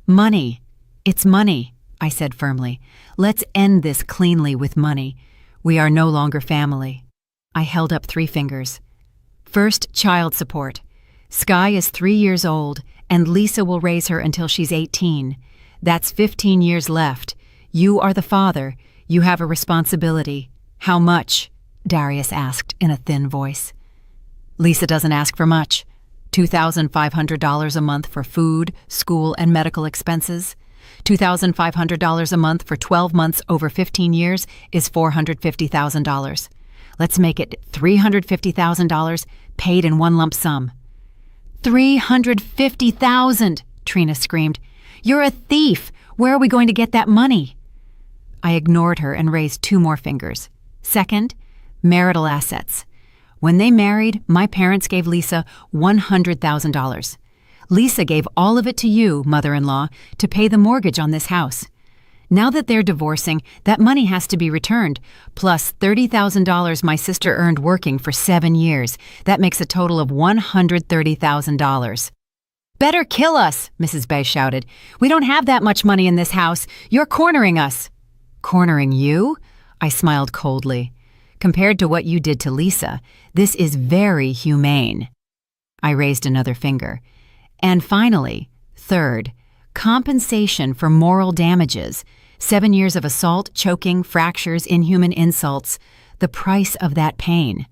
"Money. It's money," I said firmly. "Let's end this cleanly with money. We are no longer family." I held up 3 fingers. "First, child support. Skye is 3 years old, and Lisa will raise her until she's 18. That's 15 years left. You are the father. You have a responsibility. How much?" Darius asked in a thin voice. "Lisa doesn't ask for much. $2,500 a month for food, school, and medical expenses. $2,500 a month for 12 months over 15 years is $450,000. Let's make it $350,000 paid in one lump sum." "$350,000!" Trina screamed. "You're a thief! Where are we going to get that money?" I ignored her and raised 2 more fingers. Second, marital assets. When they married, my parents gave Lisa $100,000. Lisa gave all of it to you, mother-in-law, to pay the mortgage on this house. Now that they're divorcing, that money has to be returned, plus $30,000 my sister earned working for 7 years. That makes a total of $130,000. "Better kill us," Mrs. Bay shouted. "We don't have that much money in this house. You're cornering us." "Cornering you?" I smiled coldly. "Compared to what you did to Lisa, this is very humane." I raised another finger. "And finally, third, compensation for moral damages. 7 years of assault, choking, fractures, inhuman insults. The price of that pain."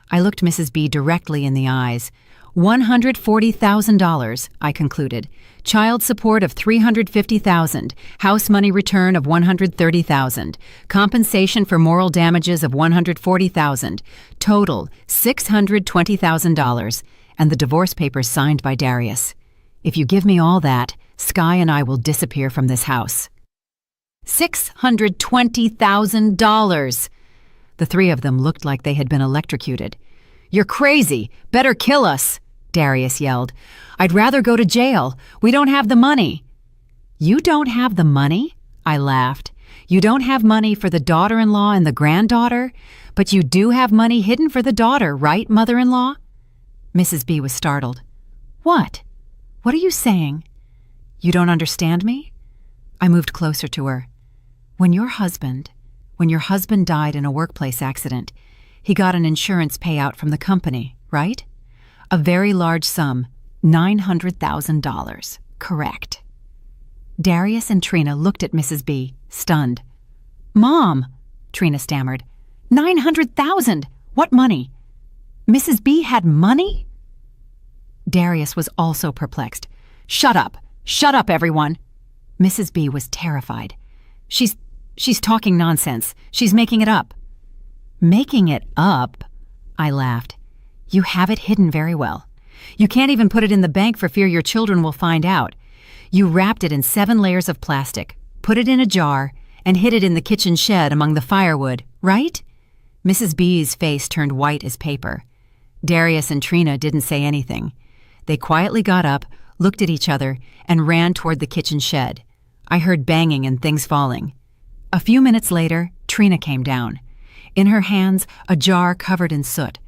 I looked Mrs. B directly in the eyes. $140,000, I concluded. Child support of $350,000, house money return of $130,000, compensation for moral damages of $140,000, total $620,000, and the divorce papers signed by Darius. If you give me all that, Sky and I will disappear from this house. $620,000! The 3 of them looked like they had been electrocuted. "You're crazy! Better kill us!" Darius yelled. "I'd rather go to jail. We don't have the money." "You don't have the money?" I laughed. "You don't have money for the daughter-in-law and the granddaughter? But you do have money hidden for the daughter, right, mother-in-law?" Mrs. B was startled. "What? What are you saying? You don't understand me?" I moved closer to her. When your husband died in a workplace accident, he got an insurance payout from the company, right? A very large sum, $900,000. Correct. Darius and Trina looked at Mrs. B, stunned. "Mom," Trina stammered. $900,000! What money? Mrs. B had money? Darius was also perplexed. Shut up, everyone." Mrs. B was terrified. She's talking nonsense. She's making it up." "Making it up?" I laughed. "You have it hidden very well. You can't even put it in the bank for fear your children will find out. You wrapped it in 7 layers of plastic, put it in a jar, and hid it in the kitchen shed among the firewood, right?" Mrs. B's face turned white as paper. Darius and Trina didn't say anything. They quietly got up, looked at each other, and ran toward the kitchen shed. I heard banging and things falling. A few minutes later, Trina came down. In her hands, a jar covered in soot.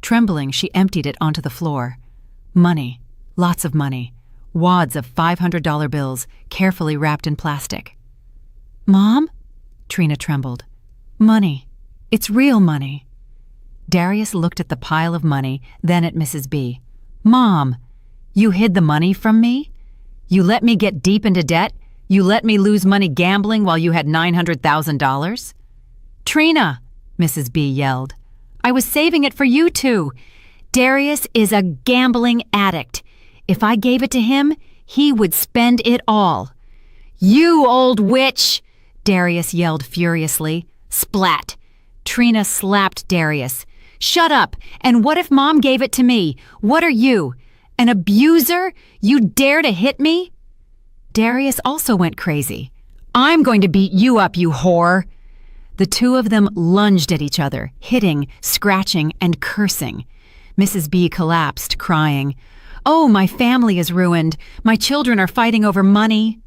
Trembling, she emptied it onto the floor. Money, lots of money, wads of $500 bills, carefully wrapped in plastic. "Mom?" Trina trembled. "Money. It's real money." Darius looked at the pile of money, then at Mrs. B. "Mom, you hid the money from me? You let me get deep into debt? You let me lose money gambling while you had $900,000? "Trina," Mrs. B yelled, "I was saving it for you two. Darius is a gambling addict. If I gave it to him, he would spend it all." "You old witch!" Darius yelled furiously. Splat! Trina slapped Darius. "Shut up! And what if Mom gave it to me? What are you? An abuser? You dare to hit me?" Darius also went crazy. "I'm going to beat you up, you whore!" The 2 of them lunged at each other, hitting, scratching, and cursing. Mrs. B collapsed, crying, "Oh, my family is ruined. My children are fighting over money."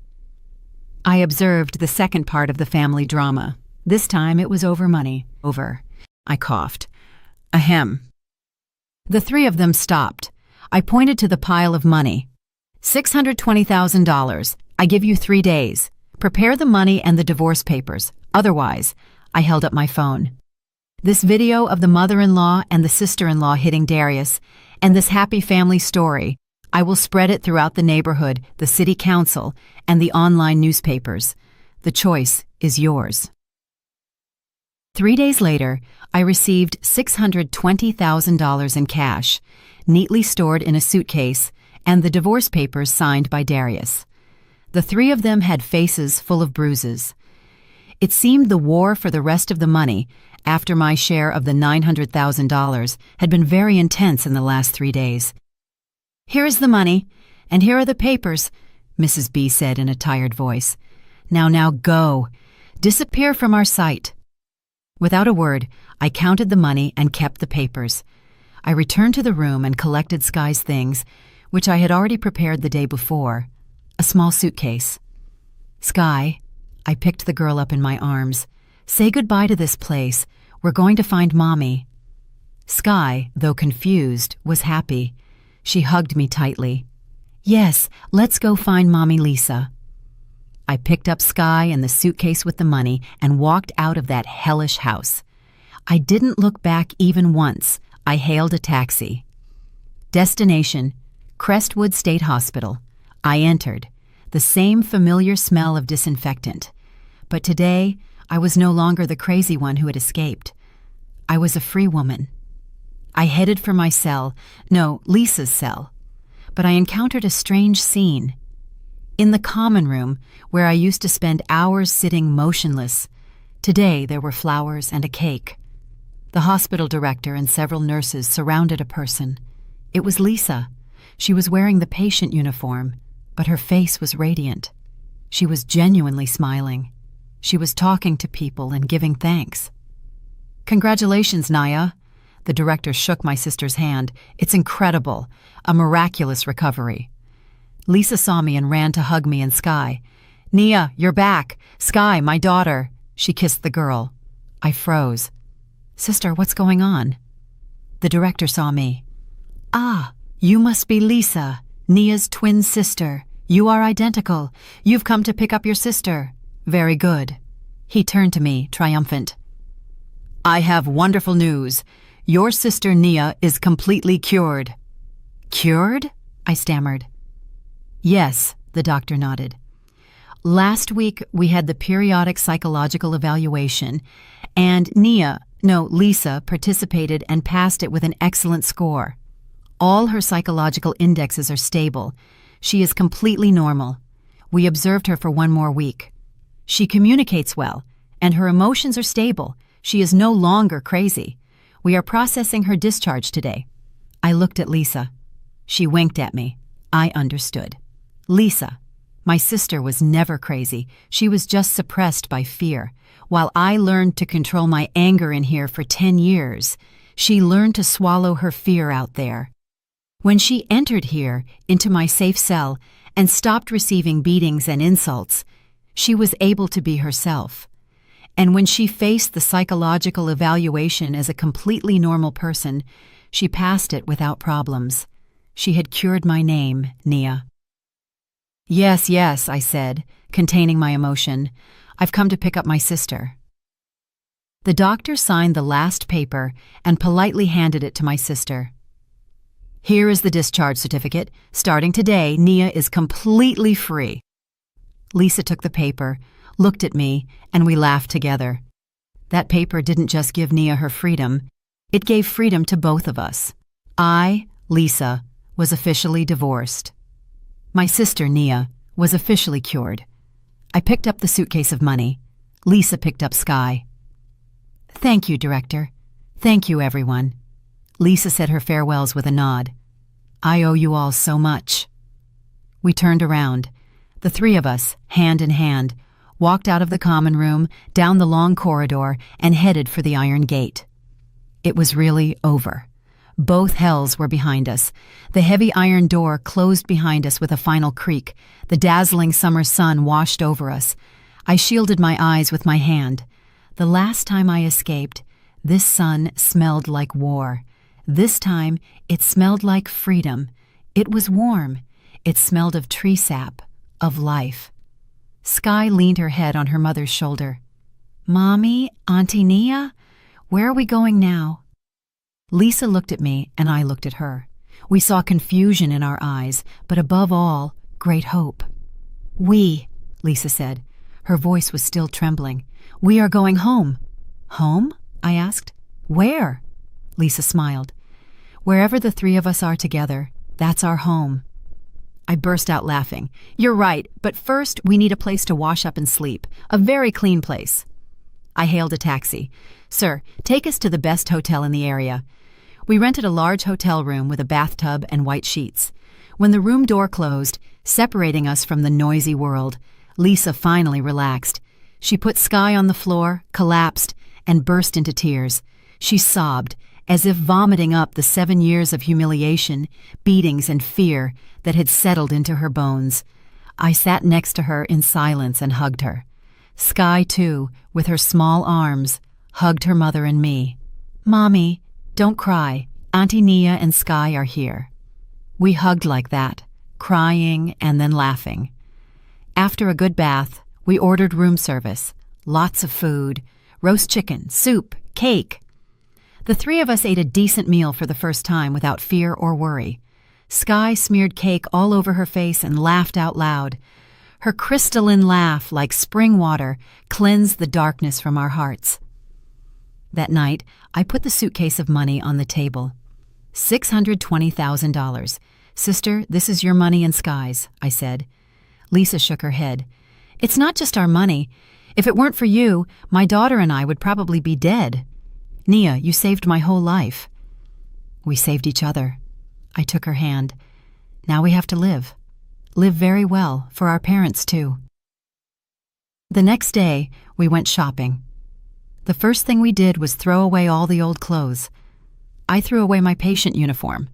I observed the second part of the family drama. This time it was over money. Over. I coughed. Ahem. The 3 of them stopped. I pointed to the pile of money. $620,000. I give you 3 days. Prepare the money and the divorce papers. Otherwise, I held up my phone. This video of the mother-in-law and the sister-in-law hitting Darius, and this happy family story, I will spread it throughout the neighborhood, the city council, and the online newspapers. The choice is yours. 3 days later, I received $620,000 in cash, neatly stored in a suitcase, and the divorce papers signed by Darius. The 3 of them had faces full of bruises. It seemed the war for the rest of the money, after my share of the $900,000 had been very intense in the last 3 days. "Here is the money, and here are the papers," Mrs. B said in a tired voice. Now go. Disappear from our sight." Without a word, I counted the money and kept the papers. I returned to the room and collected Sky's things, which I had already prepared the day before, a small suitcase. "Sky," I picked the girl up in my arms, "say goodbye to this place. We're going to find Mommy." Sky, though confused, was happy. She hugged me tightly. "Yes, let's go find Mommy Lisa." I picked up Sky and the suitcase with the money and walked out of that hellish house. I didn't look back even once. I hailed a taxi. Destination, Crestwood State Hospital. I entered, the same familiar smell of disinfectant. But today, I was no longer the crazy one who had escaped. I was a free woman. I headed for my cell, no, Lisa's cell. But I encountered a strange scene. In the common room, where I used to spend hours sitting motionless, today there were flowers and a cake. The hospital director and several nurses surrounded a person. It was Lisa. She was wearing the patient uniform, but her face was radiant. She was genuinely smiling. She was talking to people and giving thanks. "Congratulations, Naya." The director shook my sister's hand. "It's incredible. A miraculous recovery." Lisa saw me and ran to hug me and Sky. "Nia, you're back. Sky, my daughter." She kissed the girl. I froze. "Sister, what's going on?" The director saw me. "Ah, you must be Lisa, Nia's twin sister. You are identical. You've come to pick up your sister. Very good." He turned to me, triumphant. "I have wonderful news. Your sister Nia is completely cured." "Cured?" I stammered. "Yes," the doctor nodded. "Last week we had the periodic psychological evaluation, and Lisa participated and passed it with an excellent score. All her psychological indexes are stable. She is completely normal. We observed her for 1 more week. She communicates well, and her emotions are stable. She is no longer crazy. We are processing her discharge today." I looked at Lisa. She winked at me. I understood. Lisa, my sister, was never crazy. She was just suppressed by fear. While I learned to control my anger in here for 10 years, she learned to swallow her fear out there. When she entered here into my safe cell and stopped receiving beatings and insults, she was able to be herself. And when she faced the psychological evaluation as a completely normal person, she passed it without problems. She had cured my name, Nia. Yes, I said, containing my emotion. "I've come to pick up my sister." The doctor signed the last paper and politely handed it to my sister. "Here is the discharge certificate. Starting today, Nia is completely free." Lisa took the paper, looked at me, and we laughed together. That paper didn't just give Nia her freedom, it gave freedom to both of us. I, Lisa, was officially divorced. My sister, Nia, was officially cured. I picked up the suitcase of money. Lisa picked up Sky. "Thank you, Director. Thank you, everyone." Lisa said her farewells with a nod. "I owe you all so much." We turned around. The 3 of us, hand in hand, walked out of the common room, down the long corridor, and headed for the Iron Gate. It was really over. Both hells were behind us. The heavy iron door closed behind us with a final creak. The dazzling summer sun washed over us. I shielded my eyes with my hand. The last time I escaped, this sun smelled like war. This time, it smelled like freedom. It was warm. It smelled of tree sap, of life. Sky leaned her head on her mother's shoulder. "Mommy, Auntie Nia, where are we going now?" Lisa looked at me, and I looked at her. We saw confusion in our eyes, but above all, great hope. "We," Lisa said. Her voice was still trembling. "We are going home." "Home?" I asked. "Where?" Lisa smiled. "Wherever the 3 of us are together, that's our home." I burst out laughing. "You're right, but first we need a place to wash up and sleep. A very clean place." I hailed a taxi. "Sir, take us to the best hotel in the area." We rented a large hotel room with a bathtub and white sheets. When the room door closed, separating us from the noisy world, Lisa finally relaxed. She put Sky on the floor, collapsed, and burst into tears. She sobbed, as if vomiting up the 7 years of humiliation, beatings, and fear that had settled into her bones. I sat next to her in silence and hugged her. Sky, too, with her small arms, hugged her mother and me. "Mommy, don't cry. Auntie Nia and Sky are here." We hugged like that, crying and then laughing. After a good bath, we ordered room service, lots of food, roast chicken, soup, cake. The three of us ate a decent meal for the first time without fear or worry. Sky smeared cake all over her face and laughed out loud. Her crystalline laugh, like spring water, cleansed the darkness from our hearts. That night, I put the suitcase of money on the table. $620,000. "Sister, this is your money and Sky's," I said. Lisa shook her head. "It's not just our money. If it weren't for you, my daughter and I would probably be dead. Nia, you saved my whole life." "We saved each other." I took her hand. "Now we have to live. Live very well, for our parents too." The next day, we went shopping. The first thing we did was throw away all the old clothes. I threw away my patient uniform.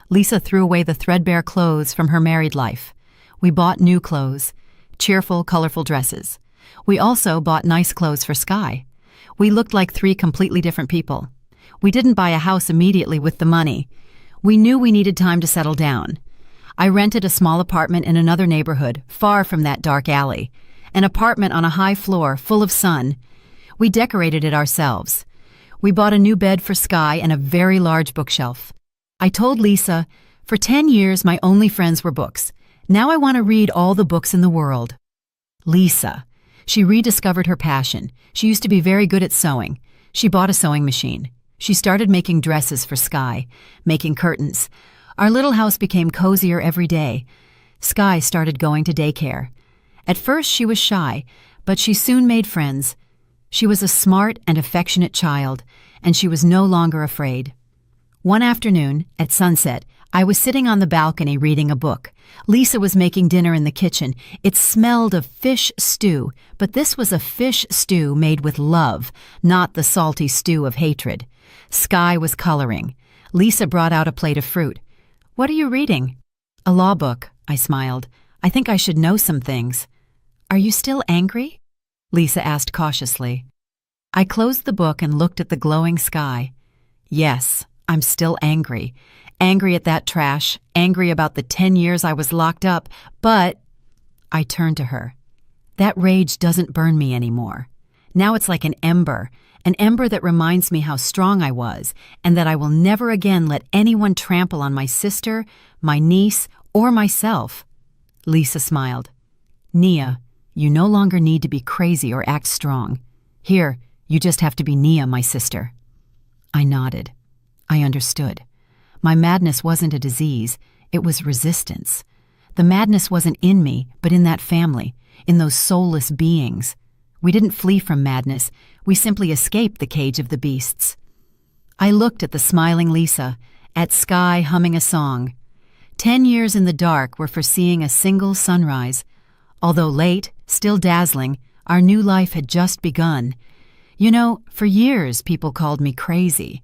Lisa threw away the threadbare clothes from her married life. We bought new clothes, cheerful, colorful dresses. We also bought nice clothes for Sky. We looked like three completely different people. We didn't buy a house immediately with the money. We knew we needed time to settle down. I rented a small apartment in another neighborhood, far from that dark alley. An apartment on a high floor, full of sun. We decorated it ourselves. We bought a new bed for Sky and a very large bookshelf. I told Lisa, "For 10 years my only friends were books. Now I want to read all the books in the world." Lisa. She rediscovered her passion. She used to be very good at sewing. She bought a sewing machine. She started making dresses for Sky, making curtains. Our little house became cozier every day. Sky started going to daycare. At first she was shy, but she soon made friends. She was a smart and affectionate child, and she was no longer afraid. One afternoon, at sunset, I was sitting on the balcony reading a book. Lisa was making dinner in the kitchen. It smelled of fish stew, but this was a fish stew made with love, not the salty stew of hatred. Sky was coloring. Lisa brought out a plate of fruit. "What are you reading?" "A law book," I smiled. "I think I should know some things." "Are you still angry?" Lisa asked cautiously. I closed the book and looked at the glowing sky. "Yes, I'm still angry. Angry at that trash, angry about the 10 years I was locked up, but—" I turned to her. "That rage doesn't burn me anymore. Now it's like an ember that reminds me how strong I was, and that I will never again let anyone trample on my sister, my niece, or myself." Lisa smiled. "Nia, you no longer need to be crazy or act strong. Here, you just have to be Nia, my sister." I nodded. I understood. My madness wasn't a disease, it was resistance. The madness wasn't in me, but in that family, in those soulless beings. We didn't flee from madness, we simply escaped the cage of the beasts. I looked at the smiling Lisa, at Sky humming a song. 10 years in the dark were for seeing a single sunrise. Although late, still dazzling, our new life had just begun. You know, for years people called me crazy.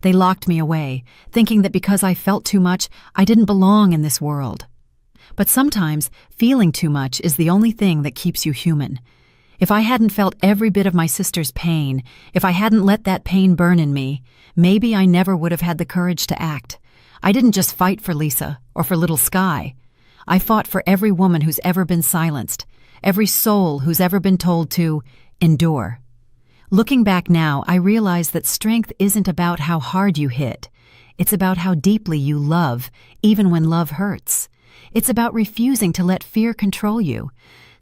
They locked me away, thinking that because I felt too much, I didn't belong in this world. But sometimes, feeling too much is the only thing that keeps you human. If I hadn't felt every bit of my sister's pain, if I hadn't let that pain burn in me, maybe I never would have had the courage to act. I didn't just fight for Lisa or for little Sky. I fought for every woman who's ever been silenced, every soul who's ever been told to endure. Looking back now, I realize that strength isn't about how hard you hit. It's about how deeply you love, even when love hurts. It's about refusing to let fear control you.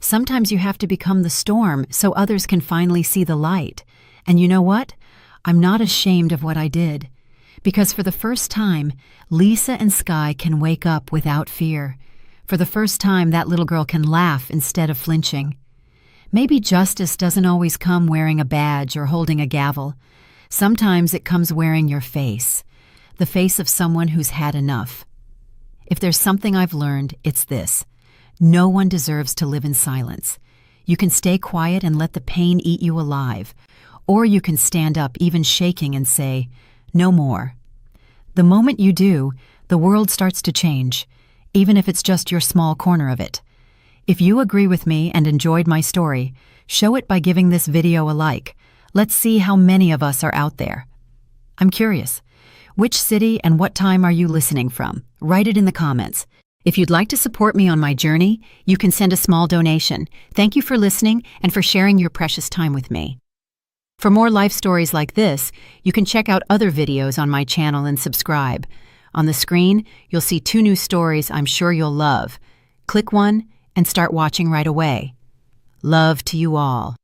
Sometimes you have to become the storm so others can finally see the light. And you know what? I'm not ashamed of what I did. Because for the first time, Lisa and Sky can wake up without fear. For the first time, that little girl can laugh instead of flinching. Maybe justice doesn't always come wearing a badge or holding a gavel. Sometimes it comes wearing your face, the face of someone who's had enough. If there's something I've learned, it's this: no one deserves to live in silence. You can stay quiet and let the pain eat you alive, or you can stand up even shaking and say, "No more." The moment you do, the world starts to change, even if it's just your small corner of it. If you agree with me and enjoyed my story, show it by giving this video a like. Let's see how many of us are out there. I'm curious, which city and what time are you listening from? Write it in the comments. If you'd like to support me on my journey, you can send a small donation. Thank you for listening and for sharing your precious time with me. For more life stories like this, you can check out other videos on my channel and subscribe. On the screen, you'll see 2 new stories I'm sure you'll love. Click one and start watching right away. Love to you all.